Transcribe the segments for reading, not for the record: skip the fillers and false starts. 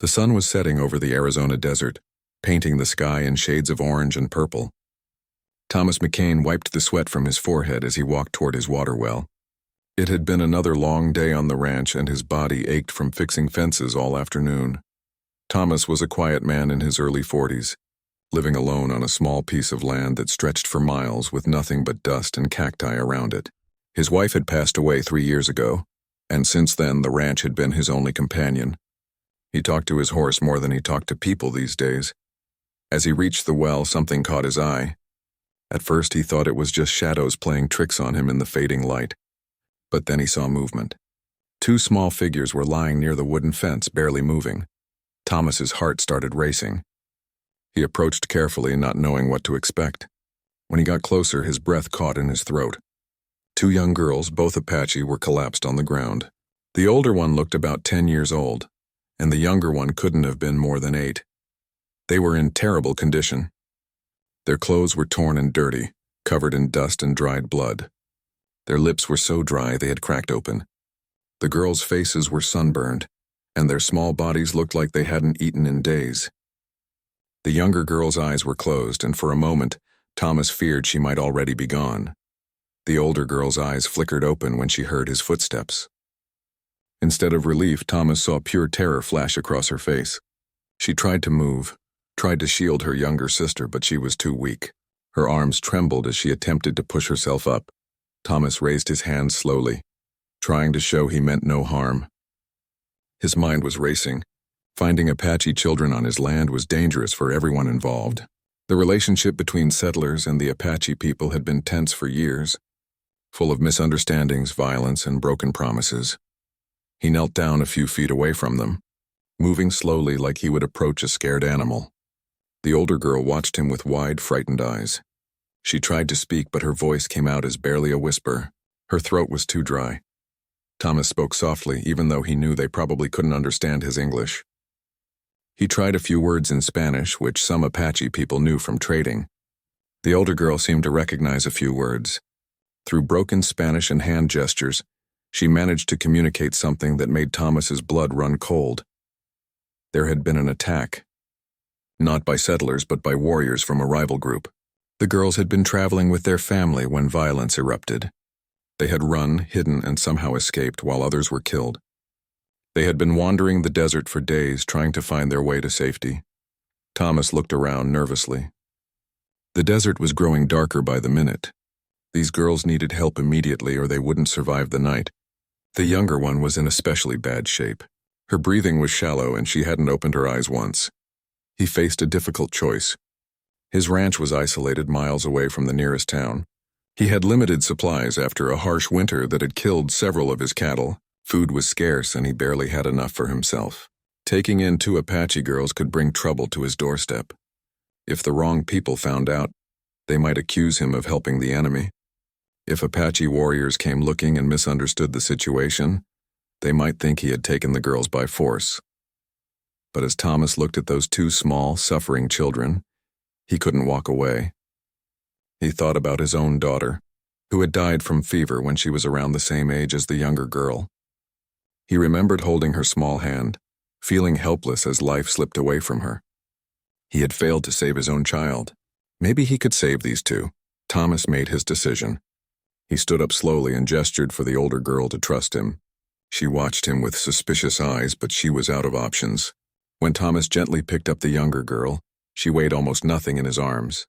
The sun was setting over the Arizona desert, painting the sky in shades of orange and purple. Thomas McCain wiped the sweat from his forehead as he walked toward his water well. It had been another long day on the ranch, and his body ached from fixing fences all afternoon. Thomas was a quiet man in his early 40s, living alone on a small piece of land that stretched for miles with nothing but dust and cacti around it. His wife had passed away 3 years ago, and since then the ranch had been his only companion. He talked to his horse more than he talked to people these days. As he reached the well, something caught his eye. At first he thought it was just shadows playing tricks on him in the fading light. But then he saw movement. 2 small figures were lying near the wooden fence, barely moving. Thomas's heart started racing. He approached carefully, not knowing what to expect. When he got closer, his breath caught in his throat. 2 young girls, both Apache, were collapsed on the ground. The older one looked about 10 years old, and the younger one couldn't have been more than 8. They were in terrible condition. Their clothes were torn and dirty, covered in dust and dried blood. Their lips were so dry they had cracked open. The girls' faces were sunburned, and their small bodies looked like they hadn't eaten in days. The younger girl's eyes were closed, and for a moment, Thomas feared she might already be gone. The older girl's eyes flickered open when she heard his footsteps. Instead of relief, Thomas saw pure terror flash across her face. She tried to move, tried to shield her younger sister, but she was too weak. Her arms trembled as she attempted to push herself up. Thomas raised his hands slowly, trying to show he meant no harm. His mind was racing. Finding Apache children on his land was dangerous for everyone involved. The relationship between settlers and the Apache people had been tense for years, full of misunderstandings, violence, and broken promises. He knelt down a few feet away from them, moving slowly like he would approach a scared animal. The older girl watched him with wide, frightened eyes. She tried to speak, but her voice came out as barely a whisper. Her throat was too dry. Thomas spoke softly, even though he knew they probably couldn't understand his English. He tried a few words in Spanish, which some Apache people knew from trading. The older girl seemed to recognize a few words. Through broken Spanish and hand gestures, she managed to communicate something that made Thomas's blood run cold. There had been an attack. Not by settlers, but by warriors from a rival group. The girls had been traveling with their family when violence erupted. They had run, hidden, and somehow escaped while others were killed. They had been wandering the desert for days, trying to find their way to safety. Thomas looked around nervously. The desert was growing darker by the minute. These girls needed help immediately or they wouldn't survive the night. The younger one was in especially bad shape. Her breathing was shallow and she hadn't opened her eyes once. He faced a difficult choice. His ranch was isolated miles away from the nearest town. He had limited supplies after a harsh winter that had killed several of his cattle. Food was scarce and he barely had enough for himself. Taking in 2 Apache girls could bring trouble to his doorstep. If the wrong people found out, they might accuse him of helping the enemy. If Apache warriors came looking and misunderstood the situation, they might think he had taken the girls by force. But as Thomas looked at those 2 small, suffering children, he couldn't walk away. He thought about his own daughter, who had died from fever when she was around the same age as the younger girl. He remembered holding her small hand, feeling helpless as life slipped away from her. He had failed to save his own child. Maybe he could save these 2. Thomas made his decision. He stood up slowly and gestured for the older girl to trust him. She watched him with suspicious eyes, but she was out of options. When Thomas gently picked up the younger girl, she weighed almost nothing in his arms.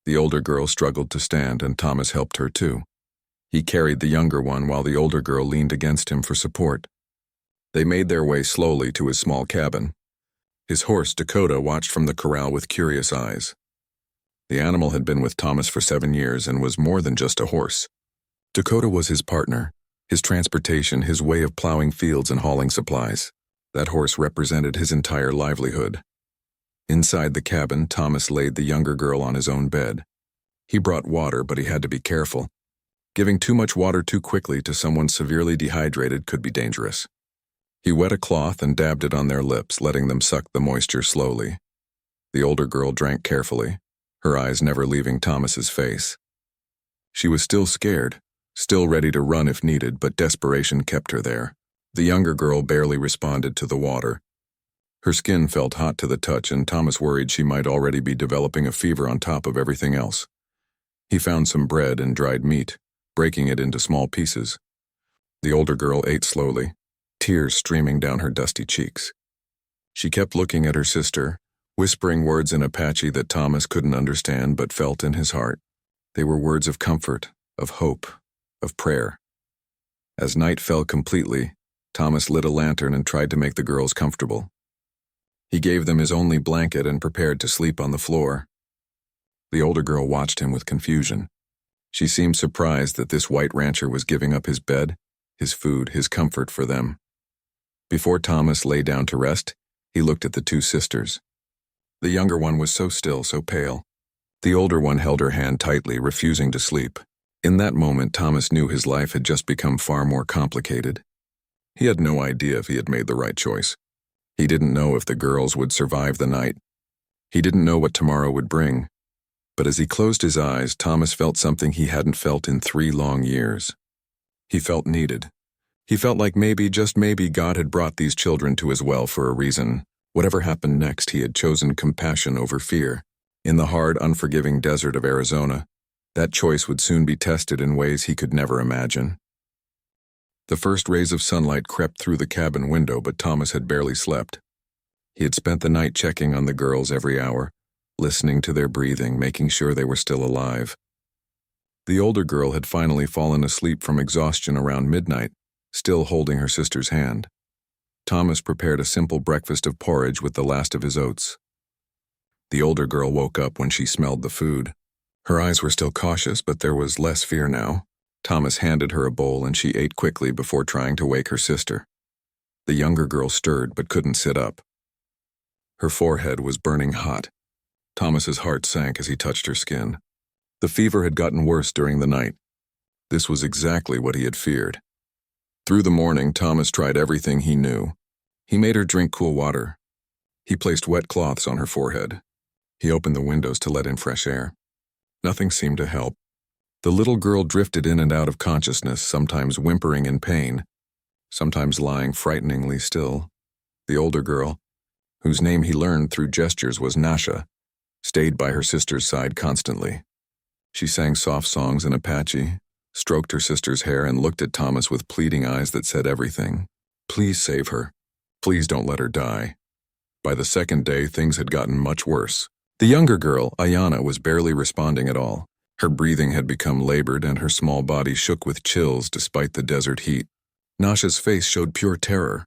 The older girl struggled to stand, and Thomas helped her too. He carried the younger one while the older girl leaned against him for support. They made their way slowly to his small cabin. His horse, Dakota, watched from the corral with curious eyes. The animal had been with Thomas for 7 years and was more than just a horse. Dakota was his partner, his transportation, his way of plowing fields and hauling supplies. That horse represented his entire livelihood. Inside the cabin, Thomas laid the younger girl on his own bed. He brought water, but he had to be careful. Giving too much water too quickly to someone severely dehydrated could be dangerous. He wet a cloth and dabbed it on their lips, letting them suck the moisture slowly. The older girl drank carefully, her eyes never leaving Thomas's face. She was still scared, still ready to run if needed, but desperation kept her there. The younger girl barely responded to the water. Her skin felt hot to the touch, and Thomas worried she might already be developing a fever on top of everything else. He found some bread and dried meat, breaking it into small pieces. The older girl ate slowly, tears streaming down her dusty cheeks. She kept looking at her sister, whispering words in Apache that Thomas couldn't understand but felt in his heart. They were words of comfort, of hope, of prayer. As night fell completely, Thomas lit a lantern and tried to make the girls comfortable. He gave them his only blanket and prepared to sleep on the floor. The older girl watched him with confusion. She seemed surprised that this white rancher was giving up his bed, his food, his comfort for them. Before Thomas lay down to rest, he looked at the two sisters. The younger one was so still, so pale. The older one held her hand tightly, refusing to sleep. In that moment, Thomas knew his life had just become far more complicated. He had no idea if he had made the right choice. He didn't know if the girls would survive the night. He didn't know what tomorrow would bring. But as he closed his eyes, Thomas felt something he hadn't felt in 3 long years. He felt needed. He felt like maybe, just maybe, God had brought these children to his well for a reason. Whatever happened next, he had chosen compassion over fear. In the hard, unforgiving desert of Arizona, that choice would soon be tested in ways he could never imagine. The first rays of sunlight crept through the cabin window, but Thomas had barely slept. He had spent the night checking on the girls every hour, listening to their breathing, making sure they were still alive. The older girl had finally fallen asleep from exhaustion around midnight, still holding her sister's hand. Thomas prepared a simple breakfast of porridge with the last of his oats. The older girl woke up when she smelled the food. Her eyes were still cautious, but there was less fear now. Thomas handed her a bowl and she ate quickly before trying to wake her sister. The younger girl stirred but couldn't sit up. Her forehead was burning hot. Thomas's heart sank as he touched her skin. The fever had gotten worse during the night. This was exactly what he had feared. Through the morning, Thomas tried everything he knew. He made her drink cool water. He placed wet cloths on her forehead. He opened the windows to let in fresh air. Nothing seemed to help. The little girl drifted in and out of consciousness, sometimes whimpering in pain, sometimes lying frighteningly still. The older girl, whose name he learned through gestures was Nasha, stayed by her sister's side constantly. She sang soft songs in Apache, stroked her sister's hair, and looked at Thomas with pleading eyes that said everything. Please save her. Please don't let her die. By the second day, things had gotten much worse. The younger girl, Ayana, was barely responding at all. Her breathing had become labored and her small body shook with chills despite the desert heat. Nasha's face showed pure terror.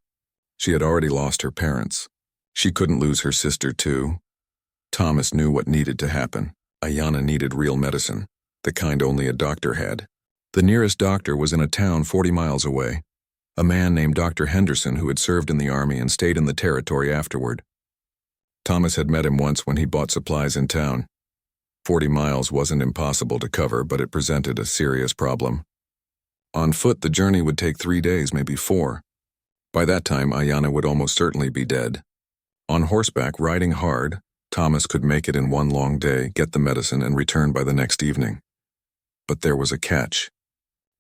She had already lost her parents. She couldn't lose her sister too. Thomas knew what needed to happen. Ayana needed real medicine, the kind only a doctor had. The nearest doctor was in a town 40 miles away. A man named Dr. Henderson who had served in the army and stayed in the territory afterward. Thomas had met him once when he bought supplies in town. 40 miles wasn't impossible to cover, but it presented a serious problem. On foot, the journey would take 3 days, maybe 4. By that time, Ayana would almost certainly be dead. On horseback, riding hard, Thomas could make it in 1 long day, get the medicine, and return by the next evening. But there was a catch.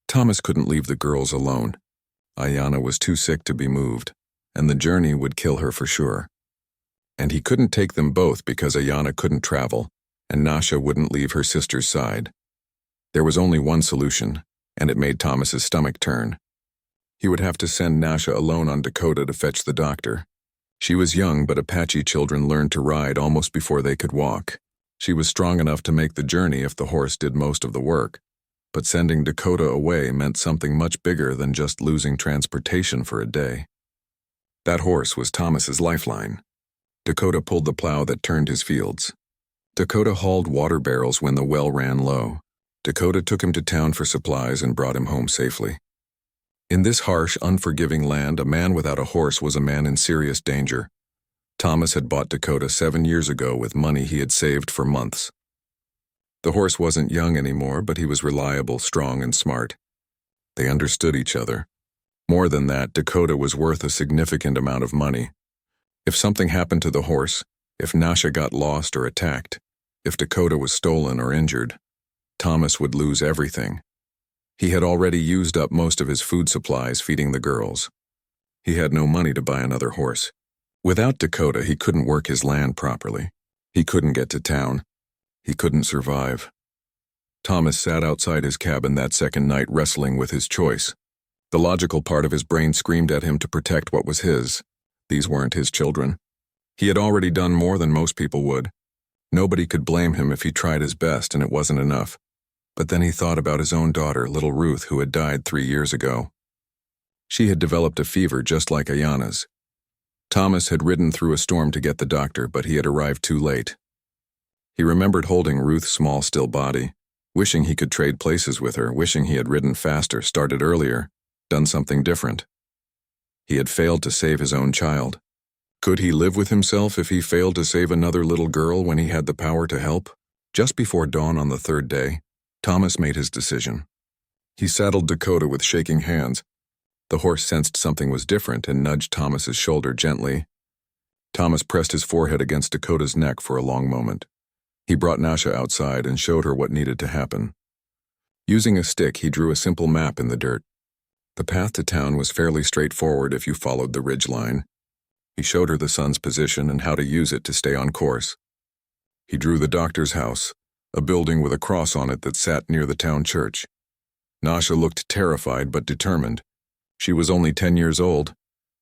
Thomas couldn't leave the girls alone. Ayana was too sick to be moved, and the journey would kill her for sure. And he couldn't take them both because Ayana couldn't travel, and Nasha wouldn't leave her sister's side. There was only one solution, and it made Thomas's stomach turn. He would have to send Nasha alone on Dakota to fetch the doctor. She was young, but Apache children learned to ride almost before they could walk. She was strong enough to make the journey if the horse did most of the work. But sending Dakota away meant something much bigger than just losing transportation for a day. That horse was Thomas's lifeline. Dakota pulled the plow that turned his fields. Dakota hauled water barrels when the well ran low. Dakota took him to town for supplies and brought him home safely. In this harsh, unforgiving land, a man without a horse was a man in serious danger. Thomas had bought Dakota 7 years ago with money he had saved for months. The horse wasn't young anymore, but he was reliable, strong, and smart. They understood each other. More than that, Dakota was worth a significant amount of money. If something happened to the horse, if Nasha got lost or attacked, if Dakota was stolen or injured, Thomas would lose everything. He had already used up most of his food supplies feeding the girls. He had no money to buy another horse. Without Dakota, he couldn't work his land properly. He couldn't get to town. He couldn't survive. Thomas sat outside his cabin that second night wrestling with his choice. The logical part of his brain screamed at him to protect what was his. These weren't his children. He had already done more than most people would. Nobody could blame him if he tried his best and it wasn't enough. But then he thought about his own daughter, little Ruth, who had died 3 years ago. She had developed a fever just like Ayana's. Thomas had ridden through a storm to get the doctor, but he had arrived too late. He remembered holding Ruth's small, still body, wishing he could trade places with her, wishing he had ridden faster, started earlier, done something different. He had failed to save his own child. Could he live with himself if he failed to save another little girl when he had the power to help? Just before dawn on the third day, Thomas made his decision. He saddled Dakota with shaking hands. The horse sensed something was different and nudged Thomas's shoulder gently. Thomas pressed his forehead against Dakota's neck for a long moment. He brought Nasha outside and showed her what needed to happen. Using a stick, he drew a simple map in the dirt. The path to town was fairly straightforward if you followed the ridge line. He showed her the sun's position and how to use it to stay on course. He drew the doctor's house, a building with a cross on it that sat near the town church. Nasha looked terrified but determined. She was only 10 years old,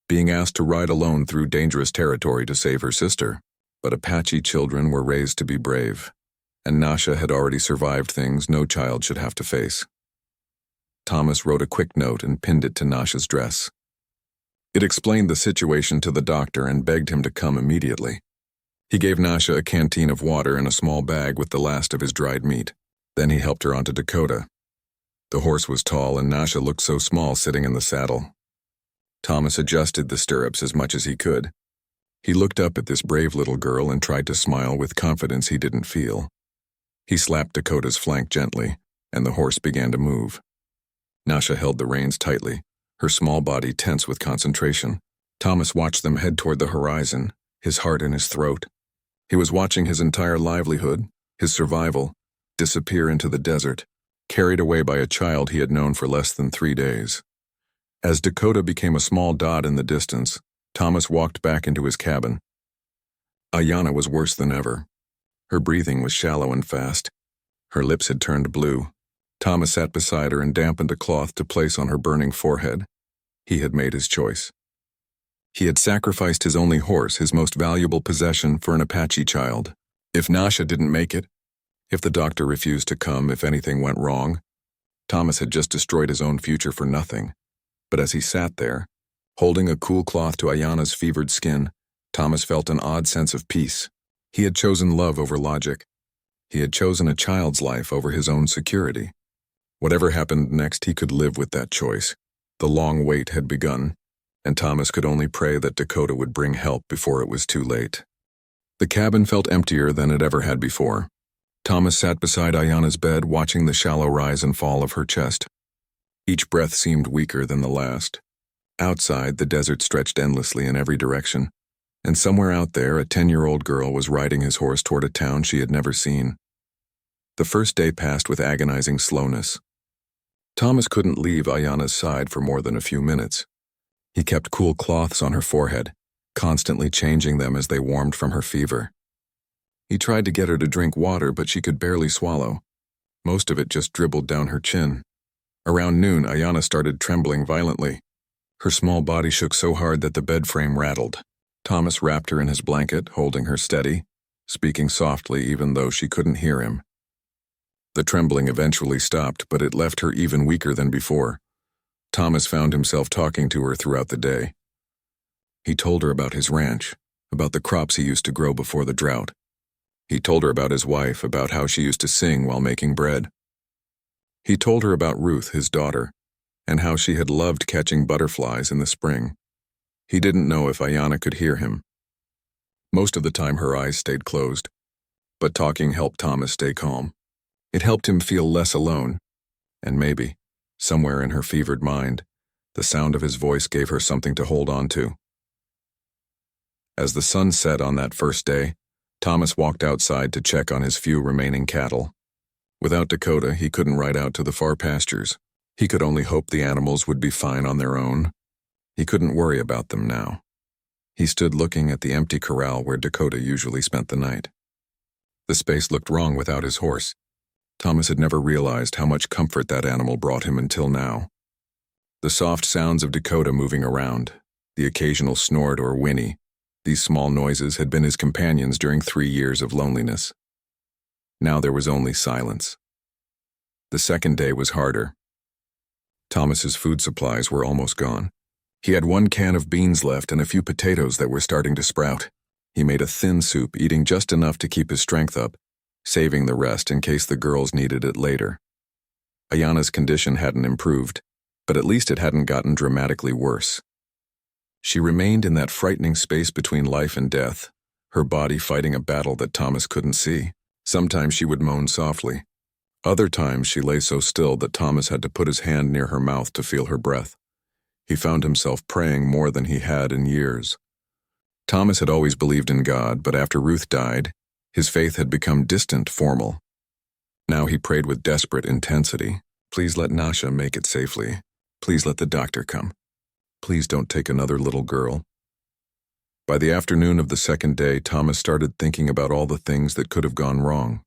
being asked to ride alone through dangerous territory to save her sister. But Apache children were raised to be brave, and Nasha had already survived things no child should have to face. Thomas wrote a quick note and pinned it to Nasha's dress. It explained the situation to the doctor and begged him to come immediately. He gave Nasha a canteen of water and a small bag with the last of his dried meat. Then he helped her onto Dakota. The horse was tall and Nasha looked so small sitting in the saddle. Thomas adjusted the stirrups as much as he could. He looked up at this brave little girl and tried to smile with confidence he didn't feel. He slapped Dakota's flank gently, and the horse began to move. Nasha held the reins tightly, her small body tense with concentration. Thomas watched them head toward the horizon, his heart in his throat. He was watching his entire livelihood, his survival, disappear into the desert, carried away by a child he had known for less than 3 days. As Dakota became a small dot in the distance, Thomas walked back into his cabin. Ayana was worse than ever. Her breathing was shallow and fast. Her lips had turned blue. Thomas sat beside her and dampened a cloth to place on her burning forehead. He had made his choice. He had sacrificed his only horse, his most valuable possession, for an Apache child. If Nasha didn't make it, if the doctor refused to come, if anything went wrong, Thomas had just destroyed his own future for nothing. But as he sat there, holding a cool cloth to Ayana's fevered skin, Thomas felt an odd sense of peace. He had chosen love over logic. He had chosen a child's life over his own security. Whatever happened next, he could live with that choice. The long wait had begun, and Thomas could only pray that Dakota would bring help before it was too late. The cabin felt emptier than it ever had before. Thomas sat beside Ayana's bed, watching the shallow rise and fall of her chest. Each breath seemed weaker than the last. Outside, the desert stretched endlessly in every direction, and somewhere out there, a 10-year-old girl was riding his horse toward a town she had never seen. The first day passed with agonizing slowness. Thomas couldn't leave Ayana's side for more than a few minutes. He kept cool cloths on her forehead, constantly changing them as they warmed from her fever. He tried to get her to drink water, but she could barely swallow. Most of it just dribbled down her chin. Around noon, Ayana started trembling violently. Her small body shook so hard that the bed frame rattled. Thomas wrapped her in his blanket, holding her steady, speaking softly even though she couldn't hear him. The trembling eventually stopped, but it left her even weaker than before. Thomas found himself talking to her throughout the day. He told her about his ranch, about the crops he used to grow before the drought. He told her about his wife, about how she used to sing while making bread. He told her about Ruth, his daughter, and how she had loved catching butterflies in the spring. He didn't know if Ayana could hear him. Most of the time her eyes stayed closed, but talking helped Thomas stay calm. It helped him feel less alone, and maybe, somewhere in her fevered mind, the sound of his voice gave her something to hold on to. As the sun set on that first day, Thomas walked outside to check on his few remaining cattle. Without Dakota, he couldn't ride out to the far pastures. He could only hope the animals would be fine on their own. He couldn't worry about them now. He stood looking at the empty corral where Dakota usually spent the night. The space looked wrong without his horse. Thomas had never realized how much comfort that animal brought him until now. The soft sounds of Dakota moving around, the occasional snort or whinny, these small noises had been his companions during 3 years of loneliness. Now there was only silence. The second day was harder. Thomas's food supplies were almost gone. He had 1 can of beans left and a few potatoes that were starting to sprout. He made a thin soup, eating just enough to keep his strength up, saving the rest in case the girls needed it later. Ayana's condition hadn't improved, but at least it hadn't gotten dramatically worse. She remained in that frightening space between life and death, her body fighting a battle that Thomas couldn't see. Sometimes she would moan softly. Other times she lay so still that Thomas had to put his hand near her mouth to feel her breath. He found himself praying more than he had in years. Thomas had always believed in God, but after Ruth died, his faith had become distant, formal. Now he prayed with desperate intensity. Please let Nasha make it safely. Please let the doctor come. Please don't take another little girl. By the afternoon of the second day, Thomas started thinking about all the things that could have gone wrong.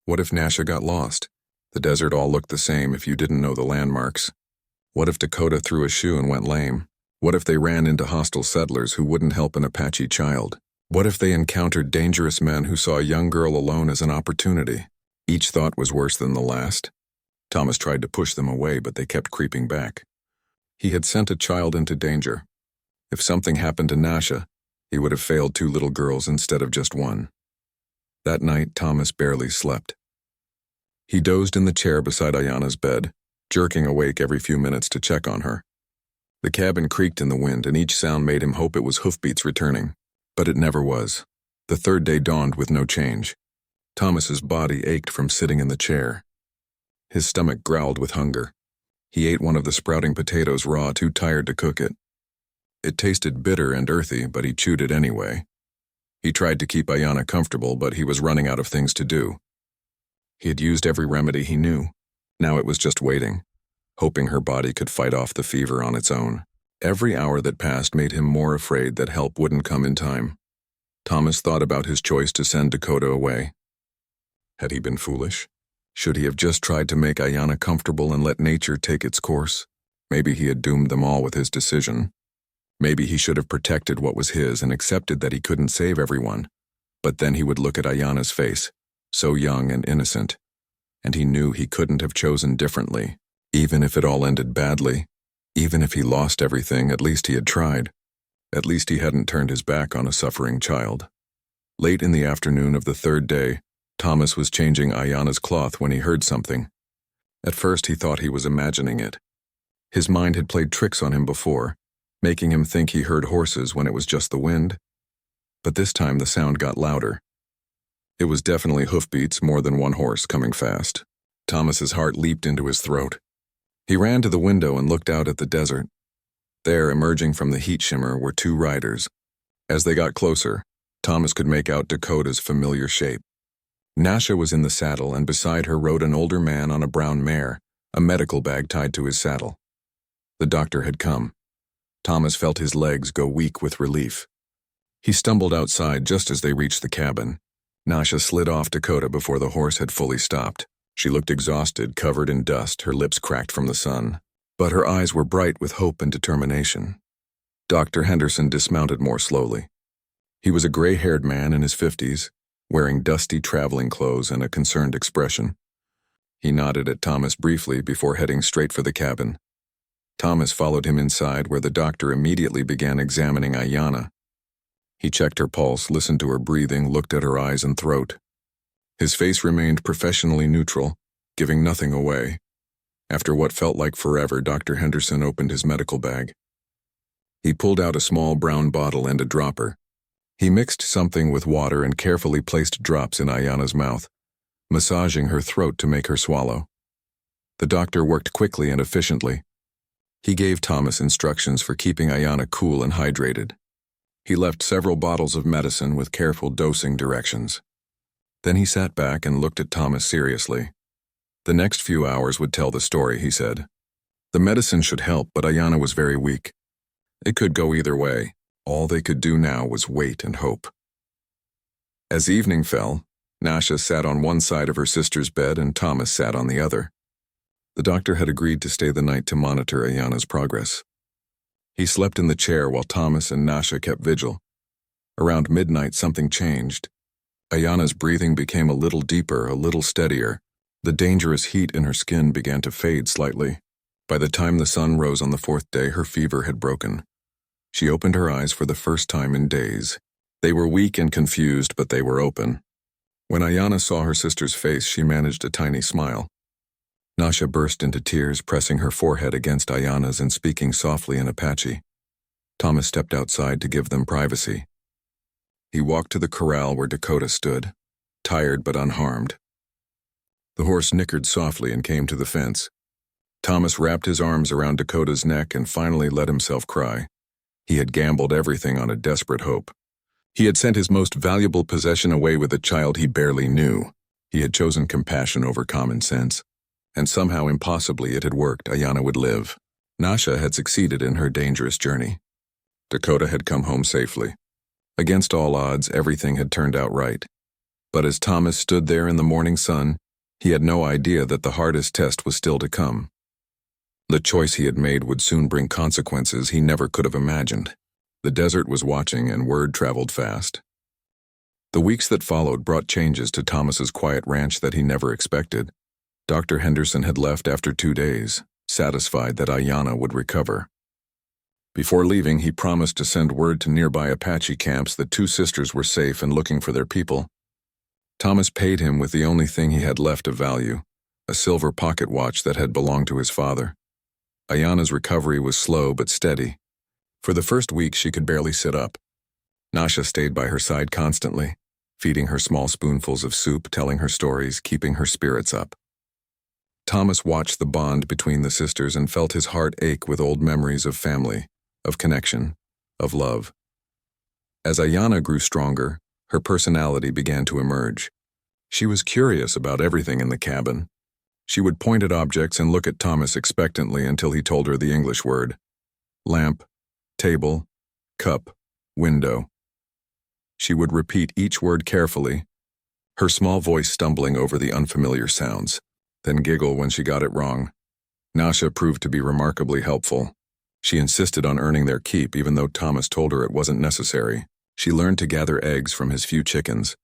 What if Nasha got lost? The desert all looked the same if you didn't know the landmarks. What if Dakota threw a shoe and went lame? What if they ran into hostile settlers who wouldn't help an Apache child? What if they encountered dangerous men who saw a young girl alone as an opportunity? Each thought was worse than the last. Thomas tried to push them away, but they kept creeping back. He had sent a child into danger. If something happened to Nasha, he would have failed 2 little girls instead of just 1. That night, Thomas barely slept. He dozed in the chair beside Ayana's bed, jerking awake every few minutes to check on her. The cabin creaked in the wind, and each sound made him hope it was hoofbeats returning. But it never was. The third day dawned with no change. Thomas's body ached from sitting in the chair. His stomach growled with hunger. He ate one of the sprouting potatoes raw, too tired to cook it. It tasted bitter and earthy, but he chewed it anyway. He tried to keep Ayana comfortable, but he was running out of things to do. He had used every remedy he knew. Now it was just waiting, hoping her body could fight off the fever on its own. Every hour that passed made him more afraid that help wouldn't come in time. Thomas thought about his choice to send Dakota away. Had he been foolish? Should he have just tried to make Ayana comfortable and let nature take its course? Maybe he had doomed them all with his decision. Maybe he should have protected what was his and accepted that he couldn't save everyone. But then he would look at Ayana's face, so young and innocent, and he knew he couldn't have chosen differently. Even if it all ended badly, even if he lost everything, at least he had tried. At least he hadn't turned his back on a suffering child. Late in the afternoon of the third day, Thomas was changing Ayana's cloth when he heard something. At first he thought he was imagining it. His mind had played tricks on him before, making him think he heard horses when it was just the wind. But this time the sound got louder. It was definitely hoofbeats, more than 1 horse coming fast. Thomas's heart leaped into his throat. He ran to the window and looked out at the desert. There, emerging from the heat shimmer, were 2 riders. As they got closer, Thomas could make out Dakota's familiar shape. Nasha was in the saddle, and beside her rode an older man on a brown mare, a medical bag tied to his saddle. The doctor had come. Thomas felt his legs go weak with relief. He stumbled outside just as they reached the cabin. Nasha slid off Dakota before the horse had fully stopped. She looked exhausted, covered in dust, her lips cracked from the sun. But her eyes were bright with hope and determination. Dr. Henderson dismounted more slowly. He was a gray-haired man in his 50s, wearing dusty traveling clothes and a concerned expression. He nodded at Thomas briefly before heading straight for the cabin. Thomas followed him inside, where the doctor immediately began examining Ayana. He checked her pulse, listened to her breathing, looked at her eyes and throat. His face remained professionally neutral, giving nothing away. After what felt like forever, Dr. Henderson opened his medical bag. He pulled out a small brown bottle and a dropper. He mixed something with water and carefully placed drops in Ayana's mouth, massaging her throat to make her swallow. The doctor worked quickly and efficiently. He gave Thomas instructions for keeping Ayana cool and hydrated. He left several bottles of medicine with careful dosing directions. Then he sat back and looked at Thomas seriously. The next few hours would tell the story, he said. The medicine should help, but Ayana was very weak. It could go either way. All they could do now was wait and hope. As evening fell, Nasha sat on one side of her sister's bed and Thomas sat on the other. The doctor had agreed to stay the night to monitor Ayana's progress. He slept in the chair while Thomas and Nasha kept vigil. Around midnight, something changed. Ayana's breathing became a little deeper, a little steadier. The dangerous heat in her skin began to fade slightly. By the time the sun rose on the fourth day, her fever had broken. She opened her eyes for the first time in days. They were weak and confused, but they were open. When Ayana saw her sister's face, she managed a tiny smile. Nasha burst into tears, pressing her forehead against Ayana's and speaking softly in Apache. Thomas stepped outside to give them privacy. He walked to the corral where Dakota stood, tired but unharmed. The horse nickered softly and came to the fence. Thomas wrapped his arms around Dakota's neck and finally let himself cry. He had gambled everything on a desperate hope. He had sent his most valuable possession away with a child he barely knew. He had chosen compassion over common sense. And somehow, impossibly, it had worked. Ayana would live. Nasha had succeeded in her dangerous journey. Dakota had come home safely. Against all odds, everything had turned out right. But as Thomas stood there in the morning sun, he had no idea that the hardest test was still to come. The choice he had made would soon bring consequences he never could have imagined. The desert was watching, and word traveled fast. The weeks that followed brought changes to Thomas's quiet ranch that he never expected. Dr. Henderson had left after 2 days, satisfied that Ayana would recover. Before leaving, he promised to send word to nearby Apache camps that 2 sisters were safe and looking for their people. Thomas paid him with the only thing he had left of value, a silver pocket watch that had belonged to his father. Ayana's recovery was slow but steady. For the first week, she could barely sit up. Nasha stayed by her side constantly, feeding her small spoonfuls of soup, telling her stories, keeping her spirits up. Thomas watched the bond between the sisters and felt his heart ache with old memories of family, of connection, of love. As Ayana grew stronger, her personality began to emerge. She was curious about everything in the cabin. She would point at objects and look at Thomas expectantly until he told her the English word. Lamp, table, cup, window. She would repeat each word carefully, her small voice stumbling over the unfamiliar sounds, then giggle when she got it wrong. Nasha proved to be remarkably helpful. She insisted on earning their keep even though Thomas told her it wasn't necessary. She learned to gather eggs from his few chickens,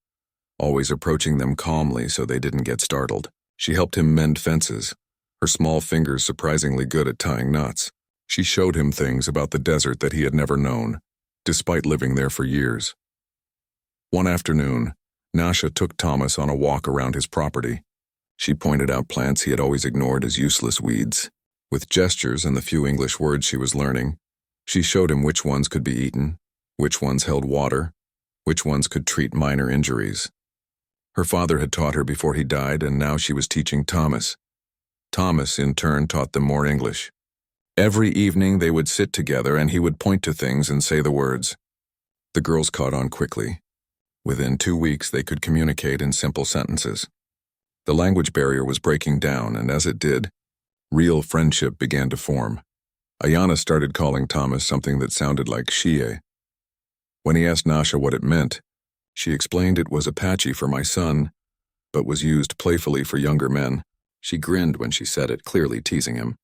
always approaching them calmly so they didn't get startled. She helped him mend fences, her small fingers surprisingly good at tying knots. She showed him things about the desert that he had never known, despite living there for years. One afternoon, Nasha took Thomas on a walk around his property. She pointed out plants he had always ignored as useless weeds. With gestures and the few English words she was learning, she showed him which ones could be eaten, which ones held water, which ones could treat minor injuries. Her father had taught her before he died, and now she was teaching Thomas. Thomas, in turn, taught them more English. Every evening they would sit together and he would point to things and say the words. The girls caught on quickly. Within 2 weeks they could communicate in simple sentences. The language barrier was breaking down, and as it did, real friendship began to form. Ayana started calling Thomas something that sounded like Shie. When he asked Nasha what it meant, she explained it was Apache for my son, but was used playfully for younger men. She grinned when she said it, clearly teasing him.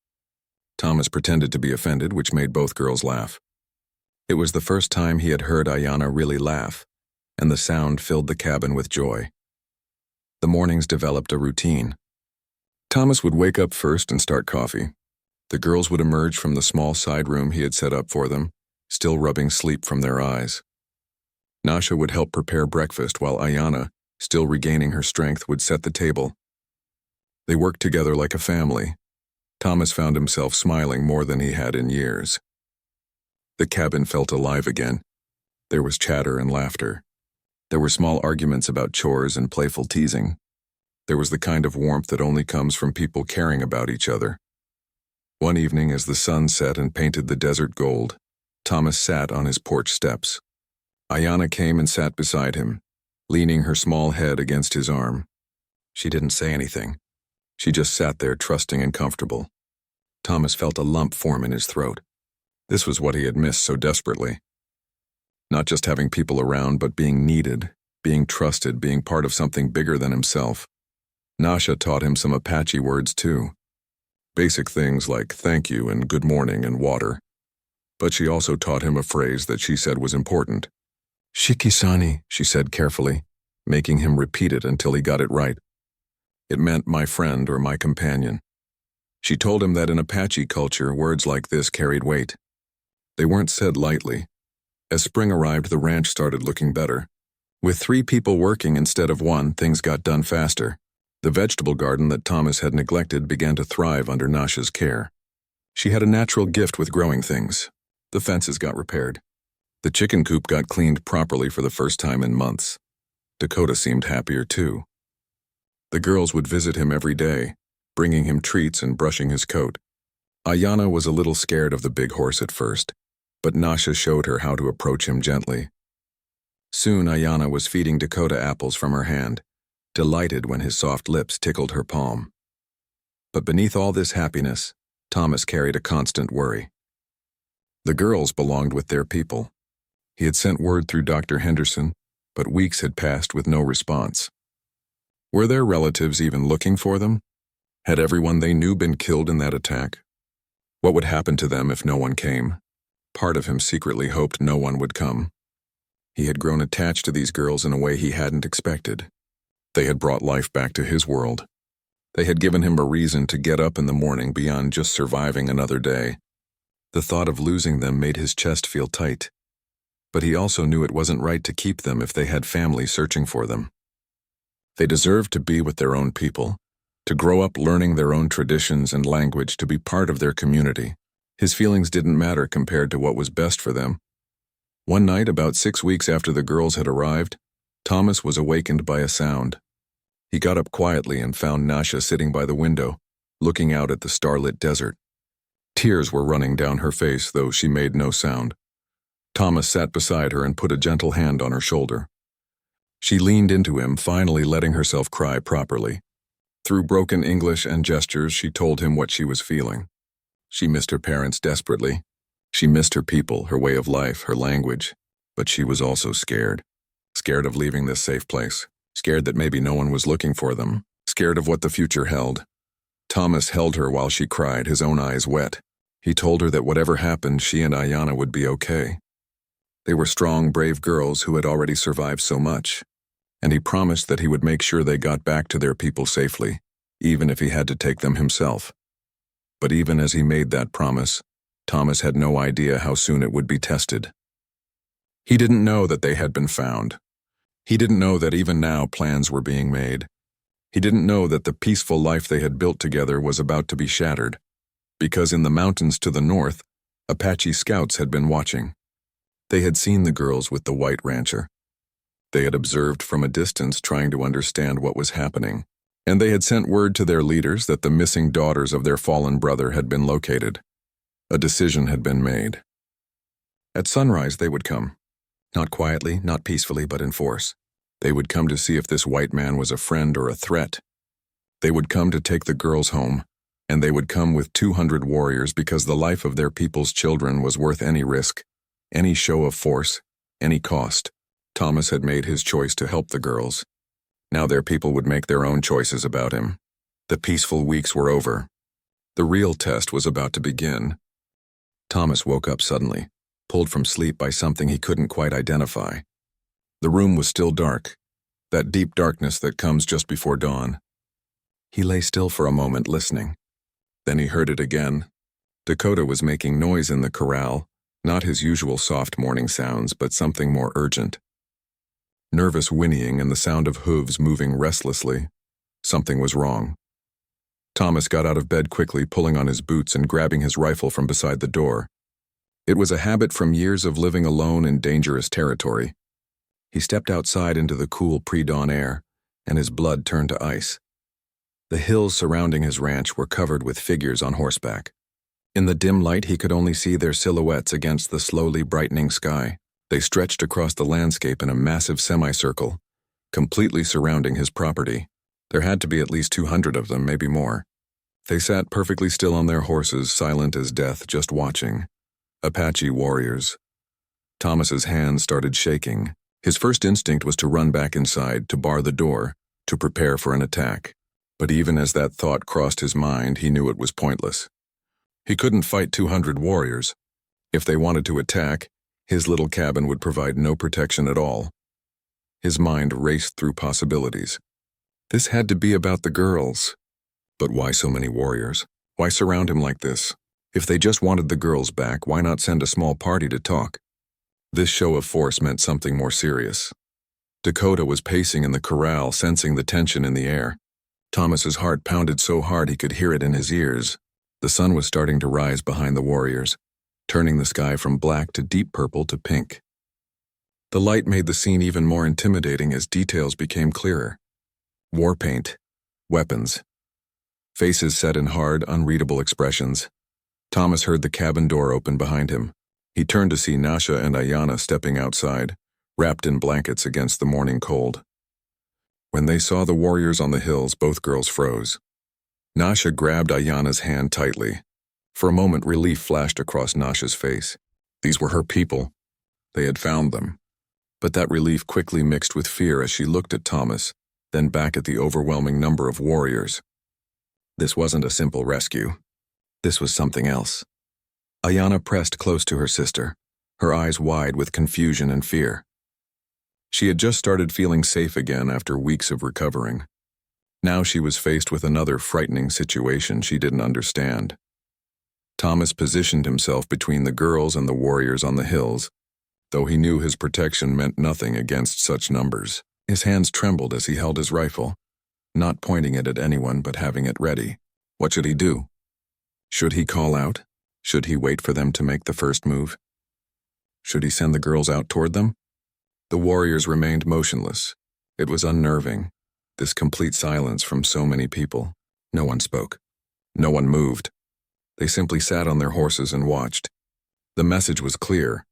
Thomas pretended to be offended, which made both girls laugh. It was the first time he had heard Ayana really laugh, and the sound filled the cabin with joy. The mornings developed a routine. Thomas would wake up first and start coffee. The girls would emerge from the small side room he had set up for them, still rubbing sleep from their eyes. Nasha would help prepare breakfast while Ayana, still regaining her strength, would set the table. They worked together like a family. Thomas found himself smiling more than he had in years. The cabin felt alive again. There was chatter and laughter. There were small arguments about chores and playful teasing. There was the kind of warmth that only comes from people caring about each other. One evening, as the sun set and painted the desert gold, Thomas sat on his porch steps. Ayana came and sat beside him, leaning her small head against his arm. She didn't say anything. She just sat there, trusting and comfortable. Thomas felt a lump form in his throat. This was what he had missed so desperately. Not just having people around, but being needed, being trusted, being part of something bigger than himself. Nasha taught him some Apache words too. Basic things like thank you and good morning and water. But she also taught him a phrase that she said was important. Shikisani, she said carefully, making him repeat it until he got it right. It meant my friend or my companion. She told him that in Apache culture, words like this carried weight. They weren't said lightly. As spring arrived, the ranch started looking better. With 3 people working instead of 1, things got done faster. The vegetable garden that Thomas had neglected began to thrive under Nasha's care. She had a natural gift with growing things. The fences got repaired. The chicken coop got cleaned properly for the first time in months. Dakota seemed happier too. The girls would visit him every day, bringing him treats and brushing his coat. Ayana was a little scared of the big horse at first, but Nasha showed her how to approach him gently. Soon Ayana was feeding Dakota apples from her hand, delighted when his soft lips tickled her palm. But beneath all this happiness, Thomas carried a constant worry. The girls belonged with their people. He had sent word through Dr. Henderson, but weeks had passed with no response. Were their relatives even looking for them? Had everyone they knew been killed in that attack? What would happen to them if no one came? Part of him secretly hoped no one would come. He had grown attached to these girls in a way he hadn't expected. They had brought life back to his world. They had given him a reason to get up in the morning beyond just surviving another day. The thought of losing them made his chest feel tight. But he also knew it wasn't right to keep them if they had family searching for them. They deserved to be with their own people, to grow up learning their own traditions and language, to be part of their community. His feelings didn't matter compared to what was best for them. One night, about 6 weeks after the girls had arrived, Thomas was awakened by a sound. He got up quietly and found Nasha sitting by the window, looking out at the starlit desert. Tears were running down her face, though she made no sound. Thomas sat beside her and put a gentle hand on her shoulder. She leaned into him, finally letting herself cry properly. Through broken English and gestures, she told him what she was feeling. She missed her parents desperately. She missed her people, her way of life, her language. But she was also scared. Scared of leaving this safe place. Scared that maybe no one was looking for them. Scared of what the future held. Thomas held her while she cried, his own eyes wet. He told her that whatever happened, she and Ayana would be okay. They were strong, brave girls who had already survived so much. And he promised that he would make sure they got back to their people safely, even if he had to take them himself. But even as he made that promise, Thomas had no idea how soon it would be tested. He didn't know that they had been found. He didn't know that even now plans were being made. He didn't know that the peaceful life they had built together was about to be shattered, because in the mountains to the north, Apache scouts had been watching. They had seen the girls with the white rancher. They had observed from a distance, trying to understand what was happening, and they had sent word to their leaders that the missing daughters of their fallen brother had been located. A decision had been made. At sunrise they would come. Not quietly, not peacefully, but in force. They would come to see if this white man was a friend or a threat. They would come to take the girls home, and they would come with 200 warriors because the life of their people's children was worth any risk, any show of force, any cost. Thomas had made his choice to help the girls. Now their people would make their own choices about him. The peaceful weeks were over. The real test was about to begin. Thomas woke up suddenly, pulled from sleep by something he couldn't quite identify. The room was still dark, that deep darkness that comes just before dawn. He lay still for a moment, listening. Then he heard it again. Dakota was making noise in the corral, not his usual soft morning sounds, but something more urgent. Nervous whinnying and the sound of hooves moving restlessly. Something was wrong. Thomas got out of bed quickly, pulling on his boots and grabbing his rifle from beside the door. It was a habit from years of living alone in dangerous territory. He stepped outside into the cool pre-dawn air, and his blood turned to ice. The hills surrounding his ranch were covered with figures on horseback. In the dim light, he could only see their silhouettes against the slowly brightening sky. They stretched across the landscape in a massive semicircle, completely surrounding his property. There had to be at least 200 of them, maybe more. They sat perfectly still on their horses, silent as death, just watching. Apache warriors. Thomas's hands started shaking. His first instinct was to run back inside, to bar the door, to prepare for an attack. But even as that thought crossed his mind, he knew it was pointless. He couldn't fight 200 warriors. If they wanted to attack, his little cabin would provide no protection at all. His mind raced through possibilities. This had to be about the girls. But why so many warriors? Why surround him like this? If they just wanted the girls back, why not send a small party to talk? This show of force meant something more serious. Dakota was pacing in the corral, sensing the tension in the air. Thomas's heart pounded so hard he could hear it in his ears. The sun was starting to rise behind the warriors, turning the sky from black to deep purple to pink. The light made the scene even more intimidating as details became clearer. War paint, weapons, faces set in hard, unreadable expressions. Thomas heard the cabin door open behind him. He turned to see Nasha and Ayana stepping outside, wrapped in blankets against the morning cold. When they saw the warriors on the hills, both girls froze. Nasha grabbed Ayana's hand tightly. For a moment, relief flashed across Nasha's face. These were her people. They had found them. But that relief quickly mixed with fear as she looked at Thomas, then back at the overwhelming number of warriors. This wasn't a simple rescue. This was something else. Ayana pressed close to her sister, her eyes wide with confusion and fear. She had just started feeling safe again after weeks of recovering. Now she was faced with another frightening situation she didn't understand. Thomas positioned himself between the girls and the warriors on the hills, though he knew his protection meant nothing against such numbers. His hands trembled as he held his rifle, not pointing it at anyone but having it ready. What should he do? Should he call out? Should he wait for them to make the first move? Should he send the girls out toward them? The warriors remained motionless. It was unnerving, this complete silence from so many people. No one spoke. No one moved. They simply sat on their horses and watched. The message was clear.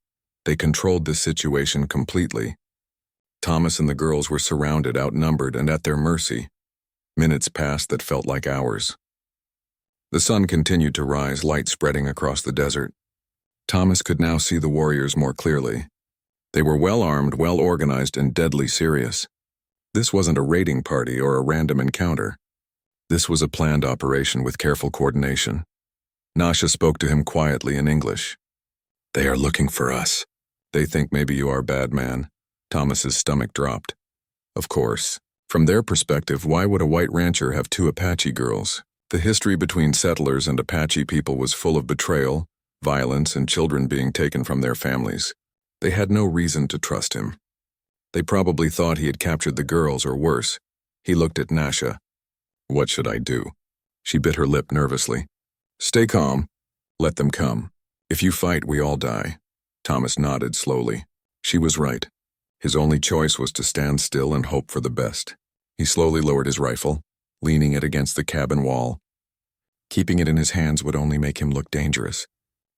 They controlled this situation completely. Thomas and the girls were surrounded, outnumbered, and at their mercy. Minutes passed that felt like hours. The sun continued to rise, light spreading across the desert. Thomas could now see the warriors more clearly. They were well-armed, well-organized, and deadly serious. This wasn't a raiding party or a random encounter. This was a planned operation with careful coordination. Nasha spoke to him quietly in English. "They are looking for us. They think maybe you are bad man." Thomas's stomach dropped. Of course. From their perspective, why would a white rancher have two Apache girls? The history between settlers and Apache people was full of betrayal, violence, and children being taken from their families. They had no reason to trust him. They probably thought he had captured the girls, or worse. He looked at Nasha. "What should I do?" She bit her lip nervously. "Stay calm. Let them come. If you fight, we all die." Thomas nodded slowly. She was right. His only choice was to stand still and hope for the best. He slowly lowered his rifle, leaning it against the cabin wall. Keeping it in his hands would only make him look dangerous.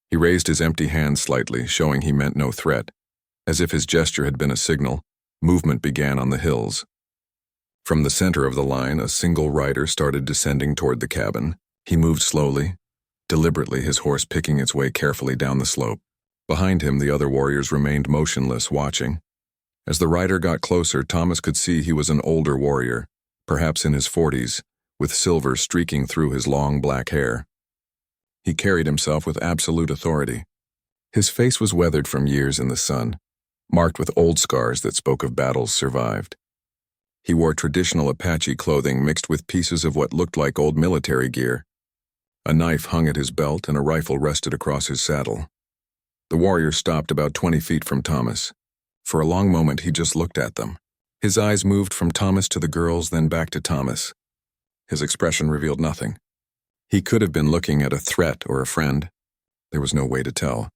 He raised his empty hand slightly, showing he meant no threat. As if his gesture had been a signal, movement began on the hills. From the center of the line, a single rider started descending toward the cabin. He moved slowly, deliberately, his horse picking its way carefully down the slope. Behind him, the other warriors remained motionless, watching. As the rider got closer, Thomas could see he was an older warrior, perhaps in his 40s, with silver streaking through his long black hair. He carried himself with absolute authority. His face was weathered from years in the sun, marked with old scars that spoke of battles survived. He wore traditional Apache clothing mixed with pieces of what looked like old military gear. A knife hung at his belt and a rifle rested across his saddle. The warrior stopped about 20 feet from Thomas. For a long moment, he just looked at them. His eyes moved from Thomas to the girls, then back to Thomas. His expression revealed nothing. He could have been looking at a threat or a friend. There was no way to tell.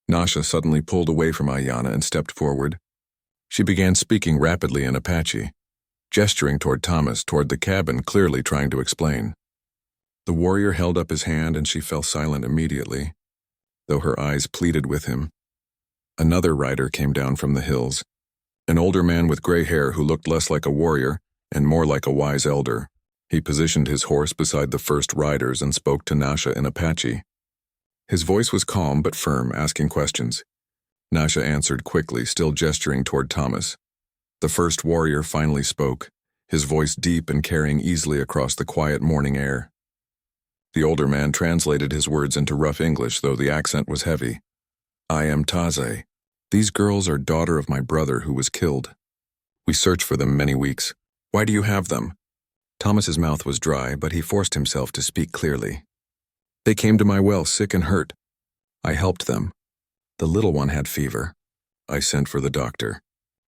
Nasha suddenly pulled away from Ayana and stepped forward. She began speaking rapidly in Apache, gesturing toward Thomas, toward the cabin, clearly trying to explain. The warrior held up his hand and she fell silent immediately, though her eyes pleaded with him. Another rider came down from the hills, an older man with gray hair who looked less like a warrior and more like a wise elder. He positioned his horse beside the first riders and spoke to Nasha in Apache. His voice was calm but firm, asking questions. Nasha answered quickly, still gesturing toward Thomas. The first warrior finally spoke, his voice deep and carrying easily across the quiet morning air. The older man translated his words into rough English, though the accent was heavy. I am Taze. These girls are daughter of my brother who was killed. We searched for them many weeks. Why do you have them? Thomas's mouth was dry, but he forced himself to speak clearly. They came to my well sick and hurt. I helped them. The little one had fever. I sent for the doctor.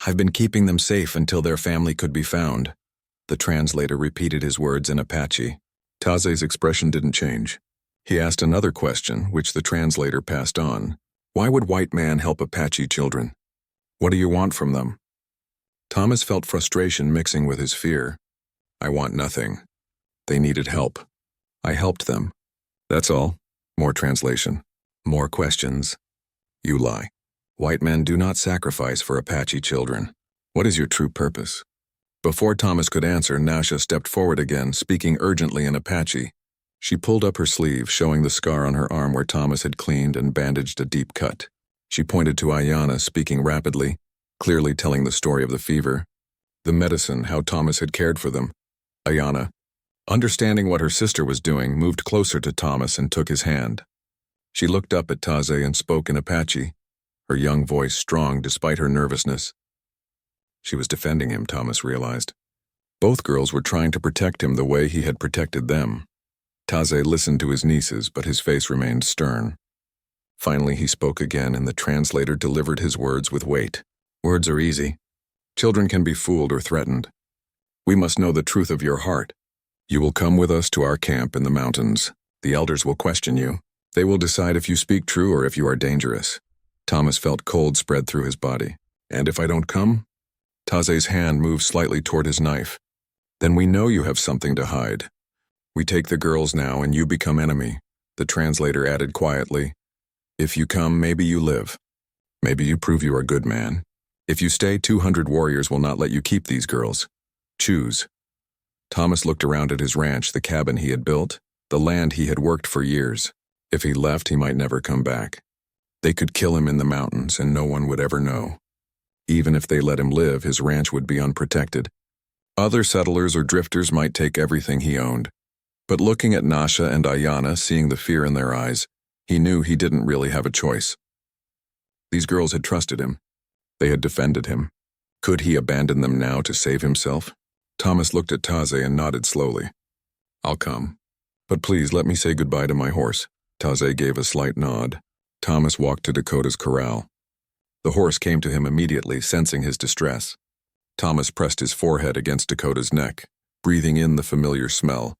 I've been keeping them safe until their family could be found. The translator repeated his words in Apache. Taze's expression didn't change. He asked another question, which the translator passed on. Why would white man help Apache children? What do you want from them? Thomas felt frustration mixing with his fear. I want nothing. They needed help. I helped them. That's all. More translation. More questions. You lie. White men do not sacrifice for Apache children. What is your true purpose? Before Thomas could answer, Nasha stepped forward again, speaking urgently in Apache. She pulled up her sleeve, showing the scar on her arm where Thomas had cleaned and bandaged a deep cut. She pointed to Ayana, speaking rapidly, clearly telling the story of the fever, the medicine, how Thomas had cared for them. Ayana, understanding what her sister was doing, moved closer to Thomas and took his hand. She looked up at Taze and spoke in Apache, her young voice strong despite her nervousness. She was defending him, Thomas realized. Both girls were trying to protect him the way he had protected them. Taze listened to his nieces, but his face remained stern. Finally, he spoke again, and the translator delivered his words with weight. Words are easy. Children can be fooled or threatened. We must know the truth of your heart. You will come with us to our camp in the mountains. The elders will question you. They will decide if you speak true or if you are dangerous. Thomas felt cold spread through his body. And if I don't come? Taze's hand moved slightly toward his knife. Then we know you have something to hide. We take the girls now and you become enemy, the translator added quietly. If you come, maybe you live. Maybe you prove you are a good man. If you stay, 200 warriors will not let you keep these girls. Choose. Thomas looked around at his ranch, the cabin he had built, the land he had worked for years. If he left, he might never come back. They could kill him in the mountains and no one would ever know. Even if they let him live, his ranch would be unprotected. Other settlers or drifters might take everything he owned. But looking at Nasha and Ayana, seeing the fear in their eyes, he knew he didn't really have a choice. These girls had trusted him. They had defended him. Could he abandon them now to save himself? Thomas looked at Taze and nodded slowly. I'll come. But please let me say goodbye to my horse. Taze gave a slight nod. Thomas walked to Dakota's corral. The horse came to him immediately, sensing his distress. Thomas pressed his forehead against Dakota's neck, breathing in the familiar smell.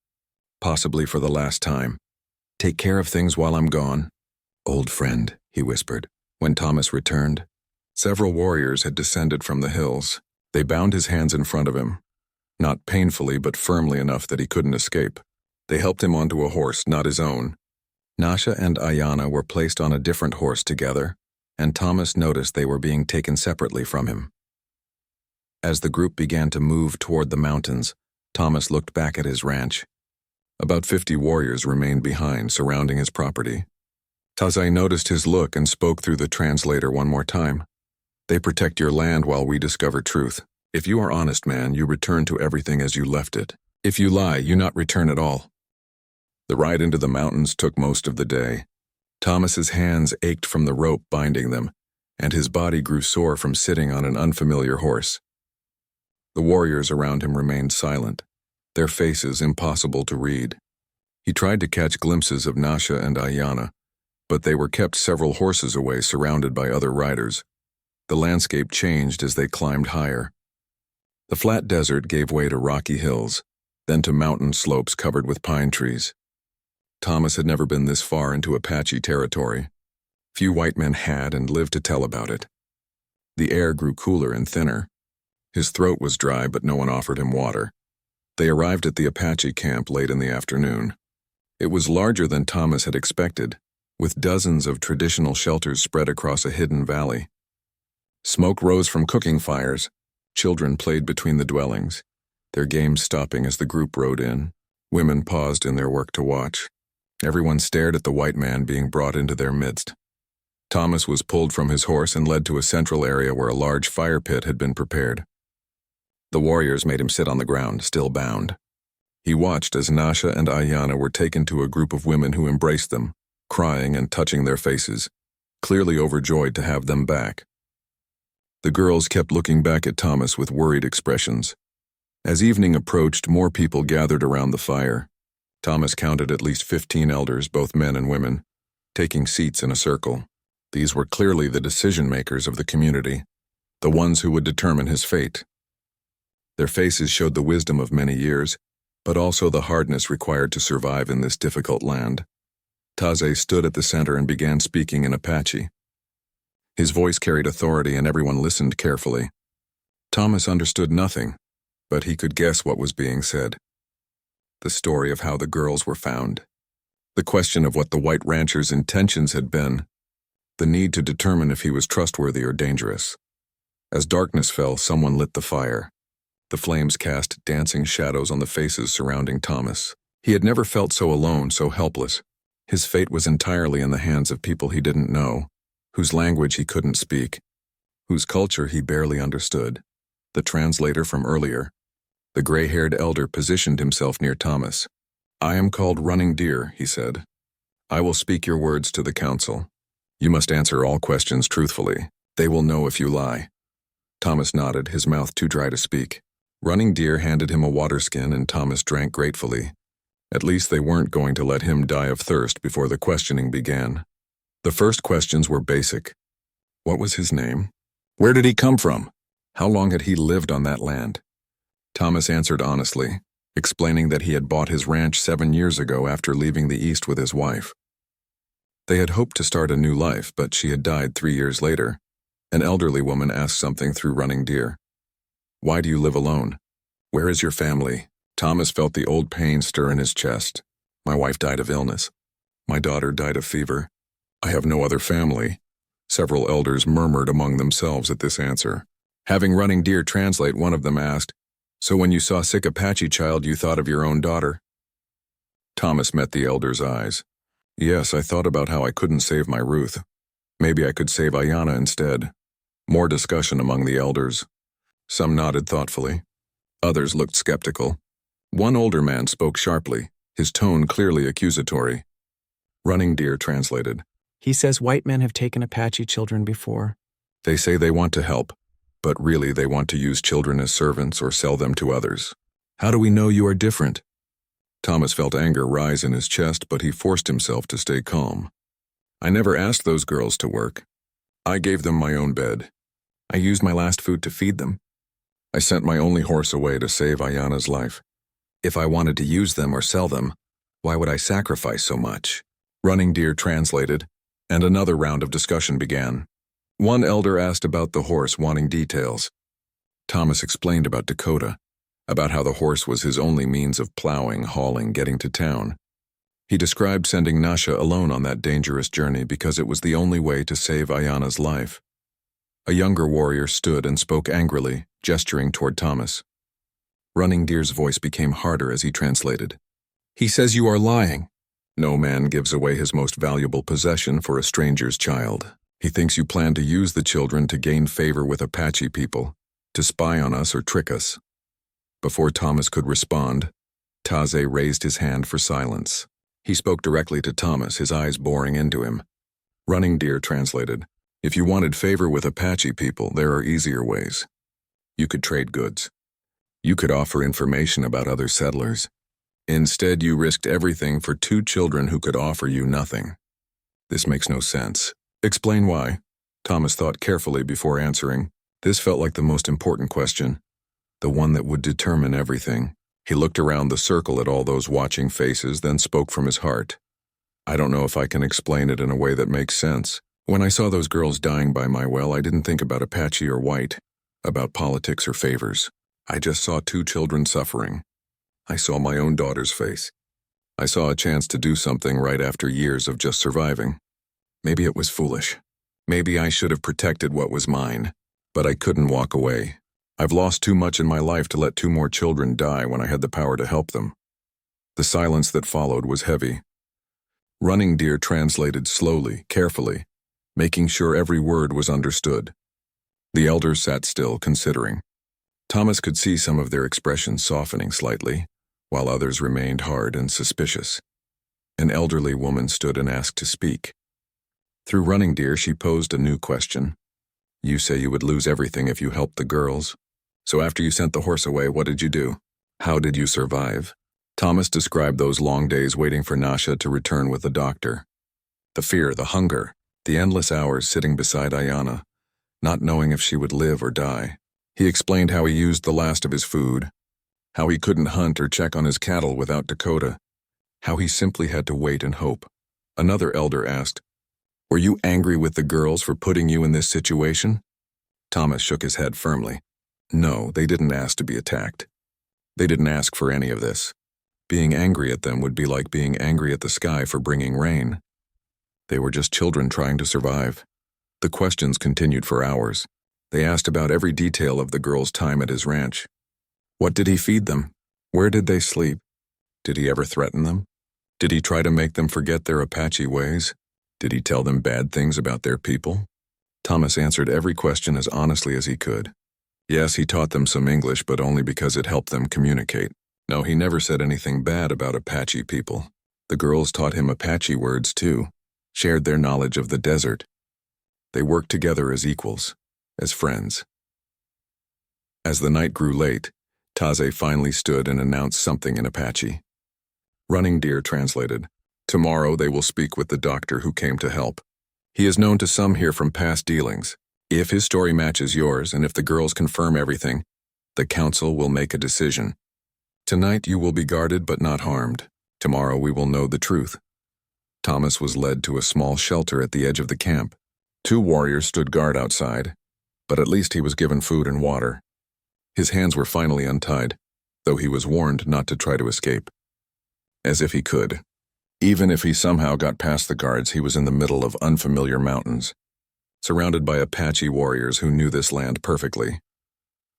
Possibly for the last time. Take care of things while I'm gone. Old friend, he whispered. When Thomas returned, several warriors had descended from the hills. They bound his hands in front of him. Not painfully, but firmly enough that he couldn't escape. They helped him onto a horse, not his own. Nasha and Ayana were placed on a different horse together, and Thomas noticed they were being taken separately from him. As the group began to move toward the mountains, Thomas looked back at his ranch. About 50 warriors remained behind, surrounding his property. Taze noticed his look and spoke through the translator one more time. They protect your land while we discover truth. If you are honest, man, you return to everything as you left it. If you lie, you not return at all. The ride into the mountains took most of the day. Thomas's hands ached from the rope binding them, and his body grew sore from sitting on an unfamiliar horse. The warriors around him remained silent, their faces impossible to read. He tried to catch glimpses of Nasha and Ayana, but they were kept several horses away, surrounded by other riders. The landscape changed as they climbed higher. The flat desert gave way to rocky hills, then to mountain slopes covered with pine trees. Thomas had never been this far into Apache territory. Few white men had and lived to tell about it. The air grew cooler and thinner. His throat was dry, but no one offered him water. They arrived at the Apache camp late in the afternoon. It was larger than Thomas had expected, with dozens of traditional shelters spread across a hidden valley. Smoke rose from cooking fires. Children played between the dwellings, their games stopping as the group rode in. Women paused in their work to watch. Everyone stared at the white man being brought into their midst. Thomas was pulled from his horse and led to a central area where a large fire pit had been prepared. The warriors made him sit on the ground, still bound. He watched as Nasha and Ayana were taken to a group of women who embraced them, crying and touching their faces, clearly overjoyed to have them back. The girls kept looking back at Thomas with worried expressions. As evening approached, more people gathered around the fire. Thomas counted at least 15 elders, both men and women, taking seats in a circle. These were clearly the decision-makers of the community, the ones who would determine his fate. Their faces showed the wisdom of many years, but also the hardness required to survive in this difficult land. Taze stood at the center and began speaking in Apache. His voice carried authority and everyone listened carefully. Thomas understood nothing, but he could guess what was being said. The story of how the girls were found. The question of what the white rancher's intentions had been. The need to determine if he was trustworthy or dangerous. As darkness fell, someone lit the fire. The flames cast dancing shadows on the faces surrounding Thomas. He had never felt so alone, so helpless. His fate was entirely in the hands of people he didn't know, whose language he couldn't speak, whose culture he barely understood. The translator from earlier, the gray-haired elder, positioned himself near Thomas. "I am called Running Deer," he said. "I will speak your words to the council. You must answer all questions truthfully. They will know if you lie." Thomas nodded, his mouth too dry to speak. Running Deer handed him a water skin and Thomas drank gratefully. At least they weren't going to let him die of thirst before the questioning began. The first questions were basic. What was his name? Where did he come from? How long had he lived on that land? Thomas answered honestly, explaining that he had bought his ranch 7 years ago after leaving the East with his wife. They had hoped to start a new life, but she had died 3 years later. An elderly woman asked something through Running Deer. "Why do you live alone? Where is your family?" Thomas felt the old pain stir in his chest. "My wife died of illness. My daughter died of fever. I have no other family." Several elders murmured among themselves at this answer. Having Running Deer translate, one of them asked, "So when you saw sick Apache child, you thought of your own daughter?" Thomas met the elder's eyes. "Yes, I thought about how I couldn't save my Ruth. Maybe I could save Ayana instead." More discussion among the elders. Some nodded thoughtfully. Others looked skeptical. One older man spoke sharply, his tone clearly accusatory. Running Deer translated. "He says white men have taken Apache children before." "They say they want to help, but really they want to use children as servants or sell them to others. How do we know you are different?" Thomas felt anger rise in his chest, but he forced himself to stay calm. "I never asked those girls to work. I gave them my own bed. I used my last food to feed them. I sent my only horse away to save Ayana's life. If I wanted to use them or sell them, why would I sacrifice so much?" Running Deer translated, and another round of discussion began. One elder asked about the horse, wanting details. Thomas explained about Dakota, about how the horse was his only means of plowing, hauling, getting to town. He described sending Nasha alone on that dangerous journey because it was the only way to save Ayana's life. A younger warrior stood and spoke angrily, gesturing toward Thomas. Running Deer's voice became harder as he translated. "He says you are lying. No man gives away his most valuable possession for a stranger's child. He thinks you plan to use the children to gain favor with Apache people, to spy on us or trick us." Before Thomas could respond, Taze raised his hand for silence. He spoke directly to Thomas, his eyes boring into him. Running Deer translated, "If you wanted favor with Apache people, there are easier ways. You could trade goods. You could offer information about other settlers. Instead, you risked everything for 2 children who could offer you nothing. This makes no sense. Explain why." Thomas thought carefully before answering. This felt like the most important question, the one that would determine everything. He looked around the circle at all those watching faces, then spoke from his heart. "I don't know if I can explain it in a way that makes sense. When I saw those girls dying by my well, I didn't think about Apache or white, about politics or favors. I just saw 2 children suffering. I saw my own daughter's face. I saw a chance to do something right after years of just surviving. Maybe it was foolish. Maybe I should have protected what was mine, but I couldn't walk away. I've lost too much in my life to let 2 more children die when I had the power to help them." The silence that followed was heavy. Running Deer translated slowly, carefully, making sure every word was understood. The elders sat still, considering. Thomas could see some of their expressions softening slightly, while others remained hard and suspicious. An elderly woman stood and asked to speak. Through Running Deer, she posed a new question. You say you would lose everything if you helped the girls. So after you sent the horse away, what did you do? How did you survive? Thomas described those long days waiting for Nasha to return with the doctor. The fear, the hunger, the endless hours sitting beside Ayana, not knowing if she would live or die. He explained how he used the last of his food, how he couldn't hunt or check on his cattle without Dakota, how he simply had to wait and hope. Another elder asked, "Were you angry with the girls for putting you in this situation?" Thomas shook his head firmly. No, they didn't ask to be attacked. They didn't ask for any of this. Being angry at them would be like being angry at the sky for bringing rain. They were just children trying to survive. The questions continued for hours. They asked about every detail of the girls' time at his ranch. What did he feed them? Where did they sleep? Did he ever threaten them? Did he try to make them forget their Apache ways? Did he tell them bad things about their people? Thomas answered every question as honestly as he could. Yes, he taught them some English, but only because it helped them communicate. No, he never said anything bad about Apache people. The girls taught him Apache words too, shared their knowledge of the desert. They worked together as equals, as friends. As the night grew late, Taze finally stood and announced something in Apache. Running Deer translated, "Tomorrow they will speak with the doctor who came to help. He is known to some here from past dealings. If his story matches yours and if the girls confirm everything, the council will make a decision. Tonight you will be guarded but not harmed. Tomorrow we will know the truth." Thomas was led to a small shelter at the edge of the camp. 2 warriors stood guard outside, but at least he was given food and water. His hands were finally untied, though he was warned not to try to escape. As if he could. Even if he somehow got past the guards, he was in the middle of unfamiliar mountains, surrounded by Apache warriors who knew this land perfectly.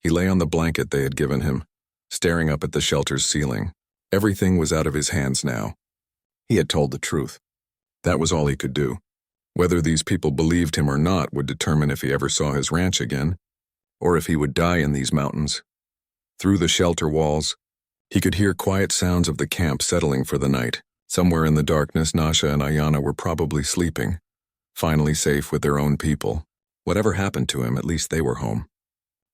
He lay on the blanket they had given him, staring up at the shelter's ceiling. Everything was out of his hands now. He had told the truth. That was all he could do. Whether these people believed him or not would determine if he ever saw his ranch again, or if he would die in these mountains. Through the shelter walls, he could hear quiet sounds of the camp settling for the night. Somewhere in the darkness, Nasha and Ayana were probably sleeping, finally safe with their own people. Whatever happened to him, at least they were home.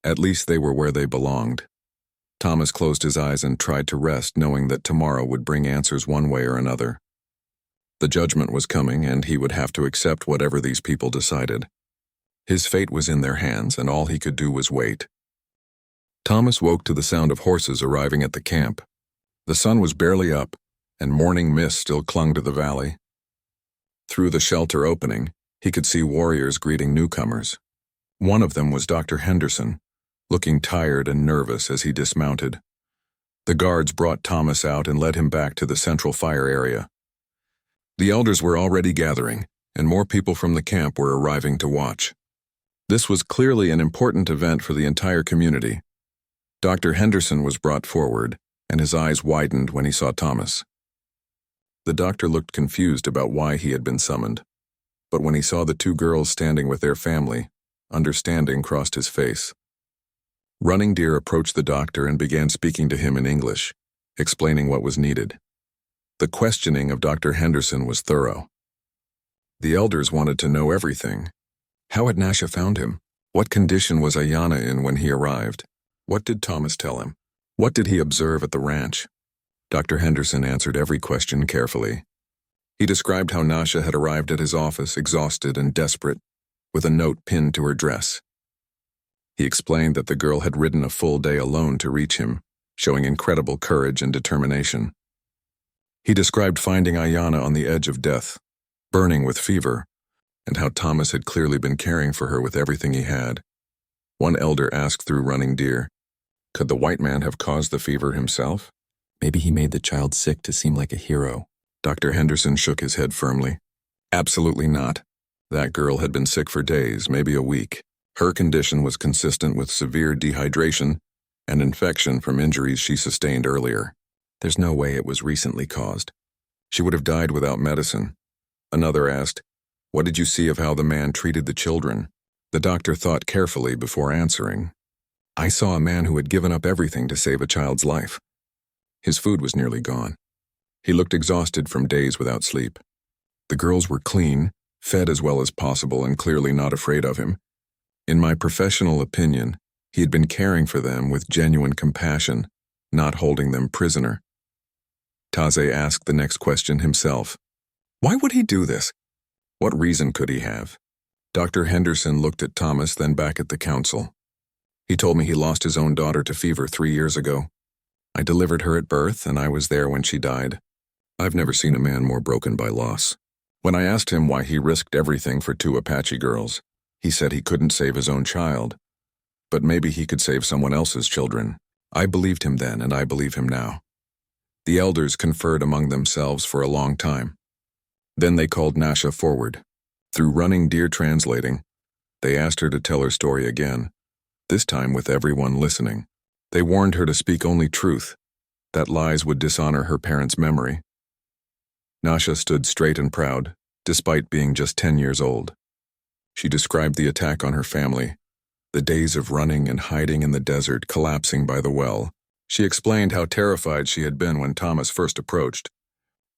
At least they were where they belonged. Thomas closed his eyes and tried to rest, knowing that tomorrow would bring answers one way or another. The judgment was coming, and he would have to accept whatever these people decided. His fate was in their hands, and all he could do was wait. Thomas woke to the sound of horses arriving at the camp. The sun was barely up, and morning mist still clung to the valley. Through the shelter opening, he could see warriors greeting newcomers. One of them was Dr. Henderson, looking tired and nervous as he dismounted. The guards brought Thomas out and led him back to the central fire area. The elders were already gathering, and more people from the camp were arriving to watch. This was clearly an important event for the entire community. Dr. Henderson was brought forward, and his eyes widened when he saw Thomas. The doctor looked confused about why he had been summoned, but when he saw the 2 girls standing with their family, understanding crossed his face. Running Deer approached the doctor and began speaking to him in English, explaining what was needed. The questioning of Dr. Henderson was thorough. The elders wanted to know everything. How had Nasha found him? What condition was Ayana in when he arrived? What did Thomas tell him? What did he observe at the ranch? Dr. Henderson answered every question carefully. He described how Nasha had arrived at his office exhausted and desperate, with a note pinned to her dress. He explained that the girl had ridden a full day alone to reach him, showing incredible courage and determination. He described finding Ayana on the edge of death, burning with fever, and how Thomas had clearly been caring for her with everything he had. One elder asked through Running Deer, could the white man have caused the fever himself? Maybe he made the child sick to seem like a hero. Dr. Henderson shook his head firmly. Absolutely not. That girl had been sick for days, maybe a week. Her condition was consistent with severe dehydration and infection from injuries she sustained earlier. There's no way it was recently caused. She would have died without medicine. Another asked, What did you see of how the man treated the children? The doctor thought carefully before answering. I saw a man who had given up everything to save a child's life. His food was nearly gone. He looked exhausted from days without sleep. The girls were clean, fed as well as possible, and clearly not afraid of him. In my professional opinion, he had been caring for them with genuine compassion, not holding them prisoner. Taze asked the next question himself. Why would he do this? What reason could he have? Dr. Henderson looked at Thomas, then back at the council. He told me he lost his own daughter to fever 3 years ago. I delivered her at birth, and I was there when she died. I've never seen a man more broken by loss. When I asked him why he risked everything for 2 Apache girls, he said he couldn't save his own child, but maybe he could save someone else's children. I believed him then, and I believe him now. The elders conferred among themselves for a long time. Then they called Nasha forward. Through running deer translating, they asked her to tell her story again, this time with everyone listening. They warned her to speak only truth, that lies would dishonor her parents' memory. Nasha stood straight and proud, despite being just 10 years old. She described the attack on her family, the days of running and hiding in the desert, collapsing by the well. She explained how terrified she had been when Thomas first approached,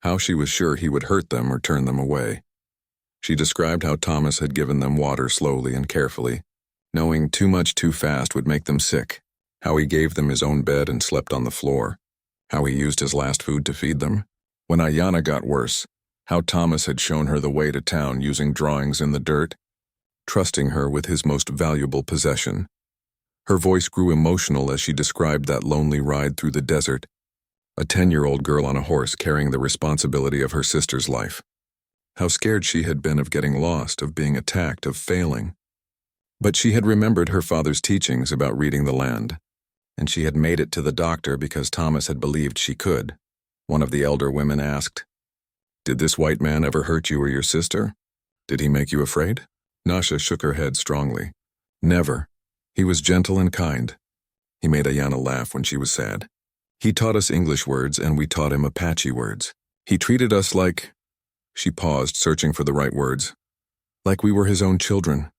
how she was sure he would hurt them or turn them away. She described how Thomas had given them water slowly and carefully, knowing too much too fast would make them sick, how he gave them his own bed and slept on the floor, how he used his last food to feed them. When Ayana got worse, how Thomas had shown her the way to town using drawings in the dirt, trusting her with his most valuable possession. Her voice grew emotional as she described that lonely ride through the desert, a 10-year-old girl on a horse carrying the responsibility of her sister's life. How scared she had been of getting lost, of being attacked, of failing. But she had remembered her father's teachings about reading the land, and she had made it to the doctor because Thomas had believed she could. One of the elder women asked, "Did this white man ever hurt you or your sister? Did he make you afraid?" Nasha shook her head strongly. "Never. He was gentle and kind." He made Ayana laugh when she was sad. "He taught us English words and we taught him Apache words. He treated us like—" She paused, searching for the right words. "Like we were his own children."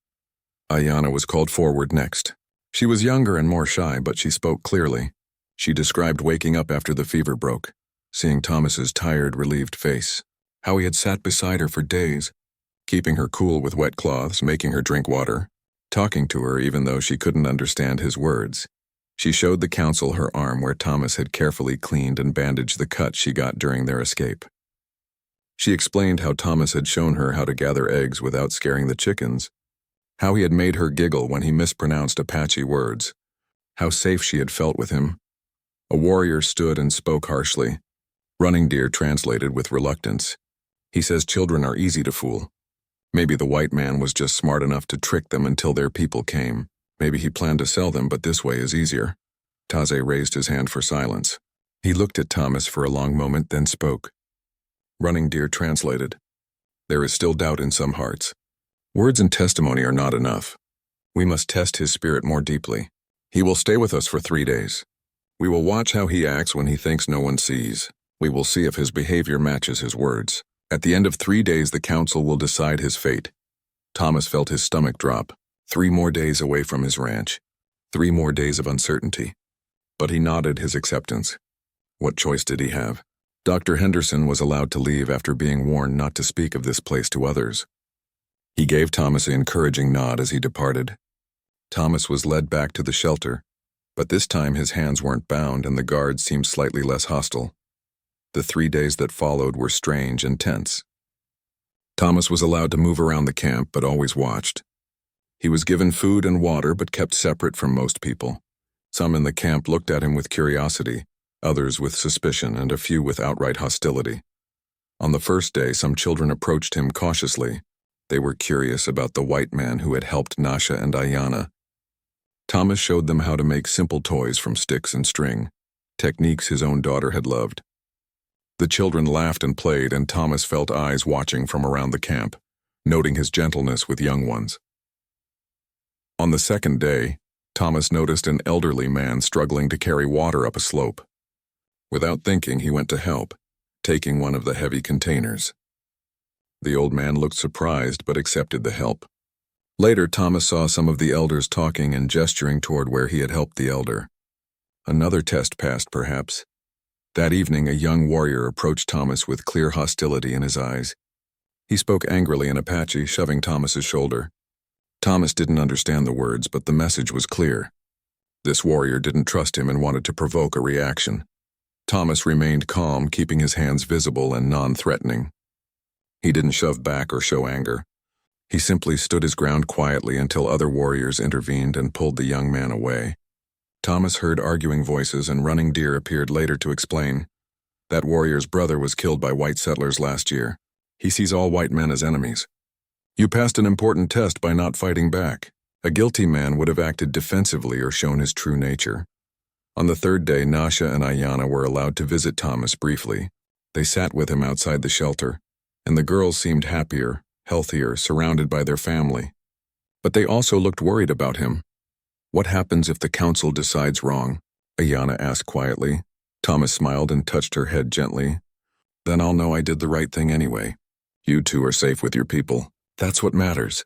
Ayana was called forward next. She was younger and more shy, but she spoke clearly. She described waking up after the fever broke, seeing Thomas's tired, relieved face, how he had sat beside her for days, keeping her cool with wet cloths, making her drink water, talking to her even though she couldn't understand his words. She showed the council her arm where Thomas had carefully cleaned and bandaged the cut she got during their escape. She explained how Thomas had shown her how to gather eggs without scaring the chickens, how he had made her giggle when he mispronounced Apache words, how safe she had felt with him. A warrior stood and spoke harshly. Running Deer translated with reluctance. He says children are easy to fool. Maybe the white man was just smart enough to trick them until their people came. Maybe he planned to sell them, but this way is easier. Taze raised his hand for silence. He looked at Thomas for a long moment, then spoke. Running Deer translated. There is still doubt in some hearts. Words and testimony are not enough. We must test his spirit more deeply. He will stay with us for 3 days. We will watch how he acts when he thinks no one sees. We will see if his behavior matches his words. At the end of 3 days, the council will decide his fate. Thomas felt his stomach drop. 3 more days away from his ranch. 3 more days of uncertainty. But he nodded his acceptance. What choice did he have? Dr. Henderson was allowed to leave after being warned not to speak of this place to others. He gave Thomas an encouraging nod as he departed. Thomas was led back to the shelter, but this time his hands weren't bound and the guards seemed slightly less hostile. The 3 days that followed were strange and tense. Thomas was allowed to move around the camp, but always watched. He was given food and water, but kept separate from most people. Some in the camp looked at him with curiosity, others with suspicion, and a few with outright hostility. On the first day, some children approached him cautiously. They were curious about the white man who had helped Nasha and Ayana. Thomas showed them how to make simple toys from sticks and string, techniques his own daughter had loved. The children laughed and played, and Thomas felt eyes watching from around the camp, noting his gentleness with young ones. On the second day, Thomas noticed an elderly man struggling to carry water up a slope. Without thinking, he went to help, taking one of the heavy containers. The old man looked surprised but accepted the help. Later, Thomas saw some of the elders talking and gesturing toward where he had helped the elder. Another test passed, perhaps. That evening, a young warrior approached Thomas with clear hostility in his eyes. He spoke angrily in Apache, shoving Thomas's shoulder. Thomas didn't understand the words, but the message was clear. This warrior didn't trust him and wanted to provoke a reaction. Thomas remained calm, keeping his hands visible and non-threatening. He didn't shove back or show anger. He simply stood his ground quietly until other warriors intervened and pulled the young man away. Thomas heard arguing voices, and Running Deer appeared later to explain. That warrior's brother was killed by white settlers last year. He sees all white men as enemies. You passed an important test by not fighting back. A guilty man would have acted defensively or shown his true nature. On the third day, Nasha and Ayanna were allowed to visit Thomas briefly. They sat with him outside the shelter, and the girls seemed happier, healthier, surrounded by their family. But they also looked worried about him. What happens if the council decides wrong? Ayanna asked quietly. Thomas smiled and touched her head gently. Then I'll know I did the right thing anyway. You two are safe with your people. That's what matters.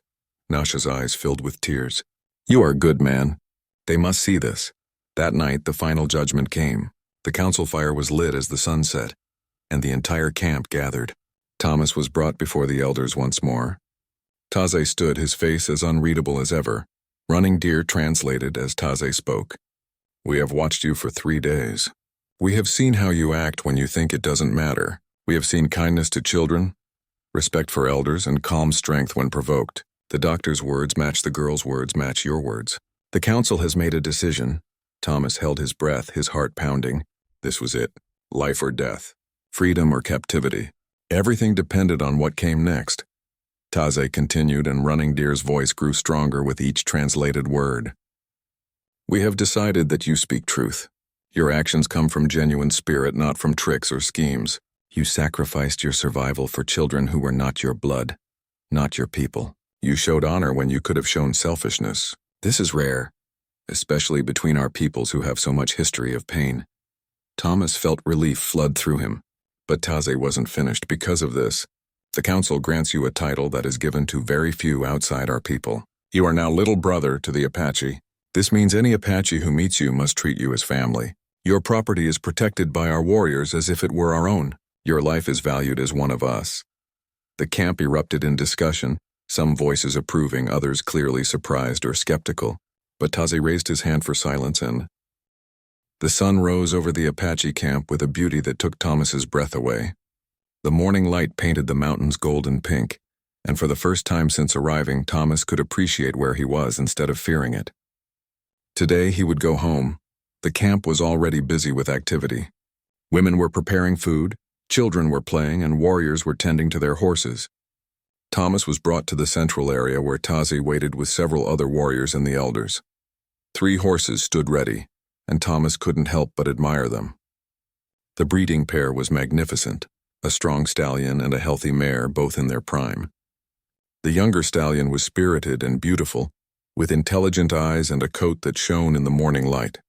Nasha's eyes filled with tears. You are a good man. They must see this. That night, the final judgment came. The council fire was lit as the sun set, and the entire camp gathered. Thomas was brought before the elders once more. Taze stood, his face as unreadable as ever. Running Deer translated as Taze spoke. We have watched you for 3 days. We have seen how you act when you think it doesn't matter. We have seen kindness to children, respect for elders, and calm strength when provoked. The doctor's words match the girl's words match your words. The council has made a decision. Thomas held his breath, his heart pounding. This was it. Life or death. Freedom or captivity. Everything depended on what came next. Taze continued, and Running Deer's voice grew stronger with each translated word. We have decided that you speak truth. Your actions come from genuine spirit, not from tricks or schemes. You sacrificed your survival for children who were not your blood, not your people. You showed honor when you could have shown selfishness. This is rare, especially between our peoples who have so much history of pain. Thomas felt relief flood through him, but Taze wasn't finished because of this. The council grants you a title that is given to very few outside our people. You are now little brother to the Apache. This means any Apache who meets you must treat you as family. Your property is protected by our warriors as if it were our own. Your life is valued as one of us. The camp erupted in discussion, some voices approving, others clearly surprised or skeptical. But Taze raised his hand for silence, and the sun rose over the Apache camp with a beauty that took Thomas's breath away. The morning light painted the mountains golden pink, and for the first time since arriving, Thomas could appreciate where he was instead of fearing it. Today he would go home. The camp was already busy with activity. Women were preparing food, children were playing, and warriors were tending to their horses. Thomas was brought to the central area where Taze waited with several other warriors and the elders. 3 horses stood ready, and Thomas couldn't help but admire them. The breeding pair was magnificent. A strong stallion and a healthy mare, both in their prime. The younger stallion was spirited and beautiful, with intelligent eyes and a coat that shone in the morning light.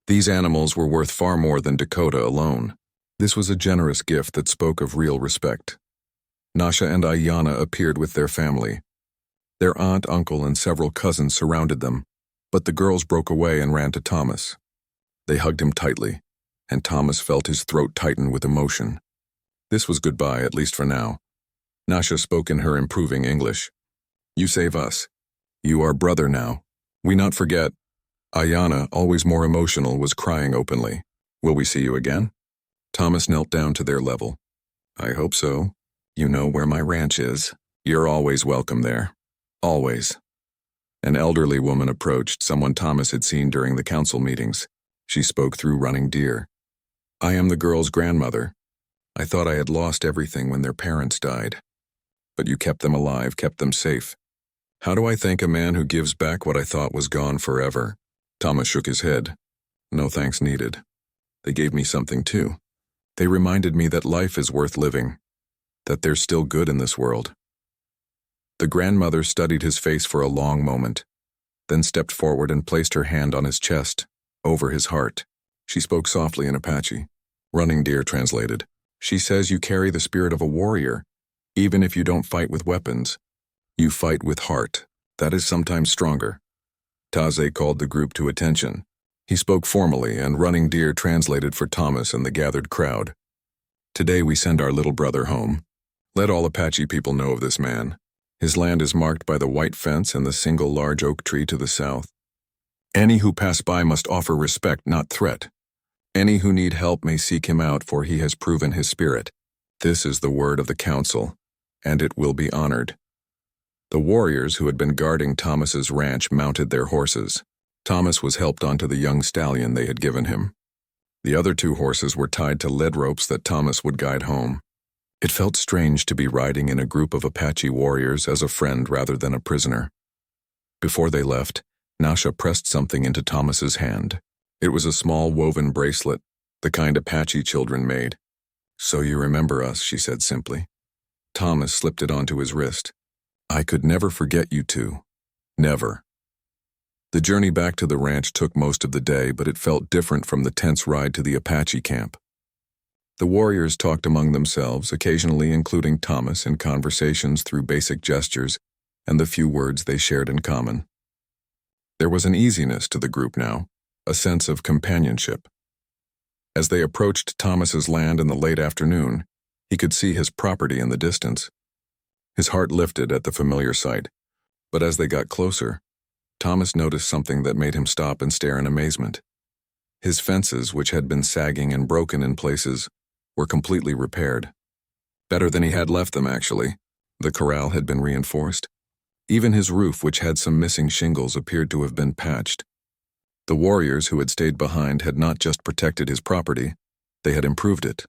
These animals were worth far more than Dakota alone. This was a generous gift that spoke of real respect. Nasha and Ayanna appeared with their family. Their aunt, uncle, and several cousins surrounded them, but the girls broke away and ran to Thomas. They hugged him tightly, and Thomas felt his throat tighten with emotion. This was goodbye, at least for now. Nasha spoke in her improving English. You save us. You are brother now. We not forget. Ayanna, always more emotional, was crying openly. Will we see you again? Thomas knelt down to their level. I hope so. You know where my ranch is. You're always welcome there. Always. An elderly woman approached, someone Thomas had seen during the council meetings. She spoke through Running Deer. I am the girl's grandmother. I thought I had lost everything when their parents died. But you kept them alive, kept them safe. How do I thank a man who gives back what I thought was gone forever? Thomas shook his head. No thanks needed. They gave me something too. They reminded me that life is worth living, that there's still good in this world. The grandmother studied his face for a long moment, then stepped forward and placed her hand on his chest, over his heart. She spoke softly in Apache. Running Deer translated. She says you carry the spirit of a warrior. Even if you don't fight with weapons, you fight with heart. That is sometimes stronger. Taze called the group to attention. He spoke formally, and Running Deer translated for Thomas and the gathered crowd. Today we send our little brother home. Let all Apache people know of this man. His land is marked by the white fence and the single large oak tree to the south. Any who pass by must offer respect, not threat. Any who need help may seek him out, for he has proven his spirit. This is the word of the council, and it will be honored. The warriors who had been guarding Thomas's ranch mounted their horses. Thomas was helped onto the young stallion they had given him. The other 2 horses were tied to lead ropes that Thomas would guide home. It felt strange to be riding in a group of Apache warriors as a friend rather than a prisoner. Before they left, Nasha pressed something into Thomas's hand. It was a small woven bracelet, the kind Apache children made. "So you remember us," she said simply. Thomas slipped it onto his wrist. "I could never forget you two. Never." The journey back to the ranch took most of the day, but it felt different from the tense ride to the Apache camp. The warriors talked among themselves, occasionally including Thomas in conversations through basic gestures and the few words they shared in common. There was an easiness to the group now, a sense of companionship. As they approached Thomas's land in the late afternoon, he could see his property in the distance. His heart lifted at the familiar sight, but as they got closer, Thomas noticed something that made him stop and stare in amazement. His fences, which had been sagging and broken in places, were completely repaired. Better than he had left them, actually. The corral had been reinforced. Even his roof, which had some missing shingles, appeared to have been patched. The warriors who had stayed behind had not just protected his property, they had improved it.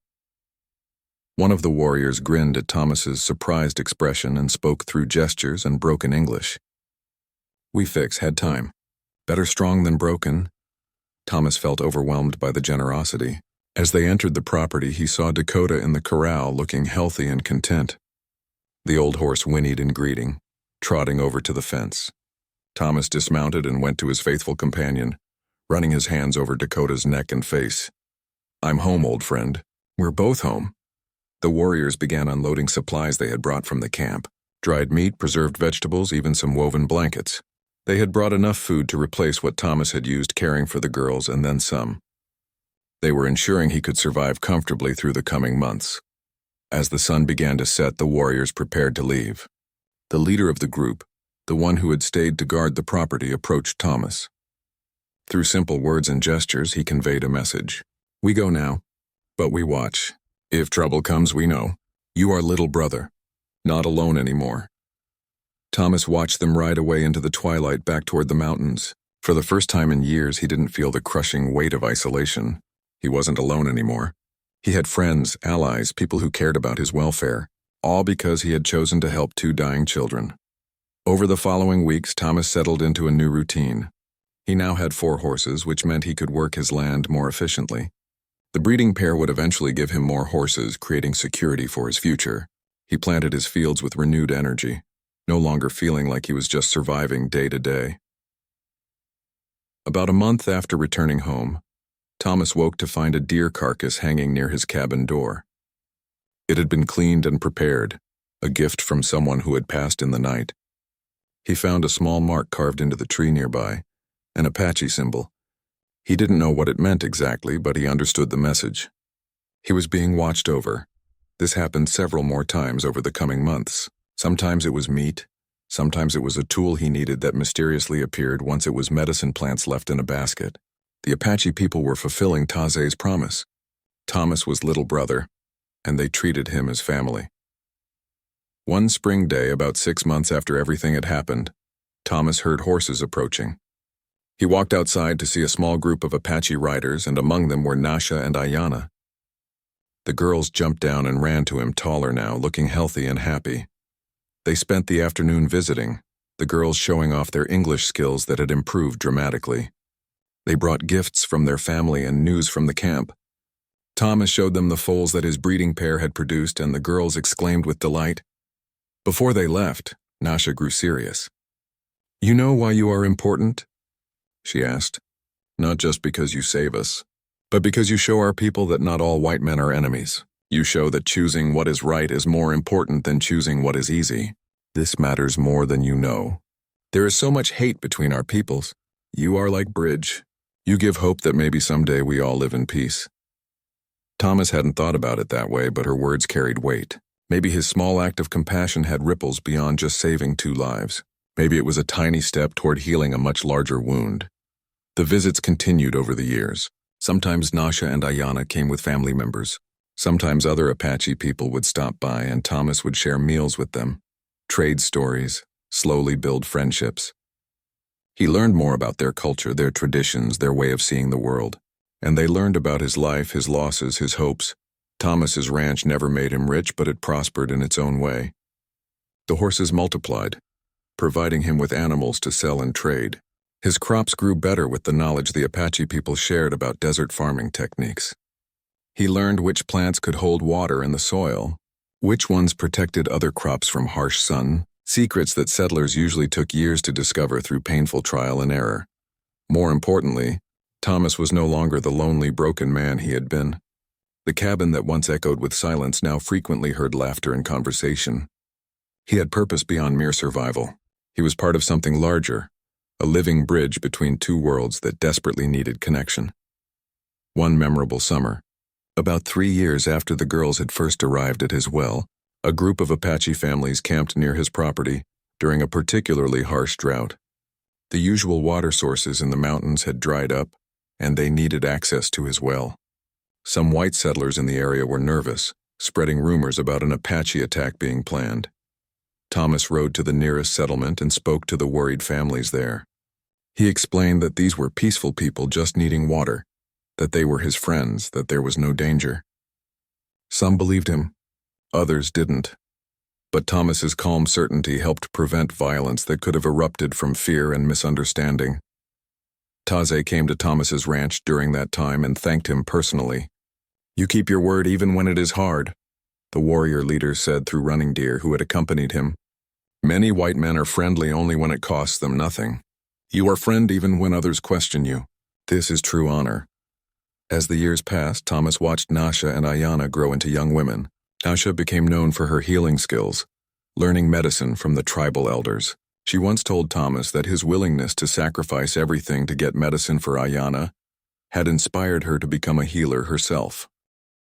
One of the warriors grinned at Thomas's surprised expression and spoke through gestures and broken English. "We had time. Better strong than broken." Thomas felt overwhelmed by the generosity. As they entered the property, he saw Dakota in the corral looking healthy and content. The old horse whinnied in greeting, trotting over to the fence. Thomas dismounted and went to his faithful companion, running his hands over Dakota's neck and face. "I'm home, old friend. We're both home." The warriors began unloading supplies they had brought from the camp: dried meat, preserved vegetables, even some woven blankets. They had brought enough food to replace what Thomas had used caring for the girls, and then some. They were ensuring he could survive comfortably through the coming months. As the sun began to set, the warriors prepared to leave. The leader of the group, the one who had stayed to guard the property, approached Thomas. Through simple words and gestures, he conveyed a message. "We go now, but we watch. If trouble comes, we know. You are little brother, not alone anymore." Thomas watched them ride away into the twilight back toward the mountains. For the first time in years, he didn't feel the crushing weight of isolation. He wasn't alone anymore. He had friends, allies, people who cared about his welfare, all because he had chosen to help 2 dying children. Over the following weeks, Thomas settled into a new routine. He now had 4 horses, which meant he could work his land more efficiently. The breeding pair would eventually give him more horses, creating security for his future. He planted his fields with renewed energy, no longer feeling like he was just surviving day to day. About a month after returning home, Thomas woke to find a deer carcass hanging near his cabin door. It had been cleaned and prepared, a gift from someone who had passed in the night. He found a small mark carved into the tree nearby, an Apache symbol. He didn't know what it meant exactly, but he understood the message. He was being watched over. This happened several more times over the coming months. Sometimes it was meat, sometimes it was a tool he needed that mysteriously appeared once it was medicine plants left in a basket. The Apache people were fulfilling Taze's promise. Thomas was little brother, and they treated him as family. One spring day, about 6 months after everything had happened, Thomas heard horses approaching. He walked outside to see a small group of Apache riders, and among them were Nasha and Ayana. The girls jumped down and ran to him, taller now, looking healthy and happy. They spent the afternoon visiting, the girls showing off their English skills that had improved dramatically. They brought gifts from their family and news from the camp. Thomas showed them the foals that his breeding pair had produced, and the girls exclaimed with delight. Before they left, Nasha grew serious. "You know why you are important?" she asked. "Not just because you save us, but because you show our people that not all white men are enemies. You show that choosing what is right is more important than choosing what is easy. This matters more than you know. There is so much hate between our peoples. You are like bridge. You give hope that maybe someday we all live in peace. Thomas hadn't thought about it that way, but her words carried weight. Maybe his small act of compassion had ripples beyond just saving 2 lives. Maybe it was a tiny step toward healing a much larger wound. The visits continued over the years. Sometimes Nasha and Ayana came with family members. Sometimes other Apache people would stop by and Thomas would share meals with them, trade stories, slowly build friendships. He learned more about their culture, their traditions, their way of seeing the world. And they learned about his life, his losses, his hopes. Thomas's ranch never made him rich, but it prospered in its own way. The horses multiplied, providing him with animals to sell and trade. His crops grew better with the knowledge the Apache people shared about desert farming techniques. He learned which plants could hold water in the soil, which ones protected other crops from harsh sun, secrets that settlers usually took years to discover through painful trial and error. More importantly, Thomas was no longer the lonely, broken man he had been. The cabin that once echoed with silence now frequently heard laughter and conversation. He had purpose beyond mere survival. He was part of something larger, a living bridge between 2 worlds that desperately needed connection. One memorable summer, about 3 years after the girls had first arrived at his well, a group of Apache families camped near his property during a particularly harsh drought. The usual water sources in the mountains had dried up, and they needed access to his well. Some white settlers in the area were nervous, spreading rumors about an Apache attack being planned. Thomas rode to the nearest settlement and spoke to the worried families there. He explained that these were peaceful people just needing water, that they were his friends, that there was no danger. Some believed him, others didn't. But Thomas's calm certainty helped prevent violence that could have erupted from fear and misunderstanding. Taze came to Thomas's ranch during that time and thanked him personally. "You keep your word even when it is hard," the warrior leader said through Running Deer, who had accompanied him. "Many white men are friendly only when it costs them nothing. You are friend even when others question you. This is true honor." As the years passed, Thomas watched Nasha and Ayana grow into young women. Nasha became known for her healing skills, learning medicine from the tribal elders. She once told Thomas that his willingness to sacrifice everything to get medicine for Ayana had inspired her to become a healer herself.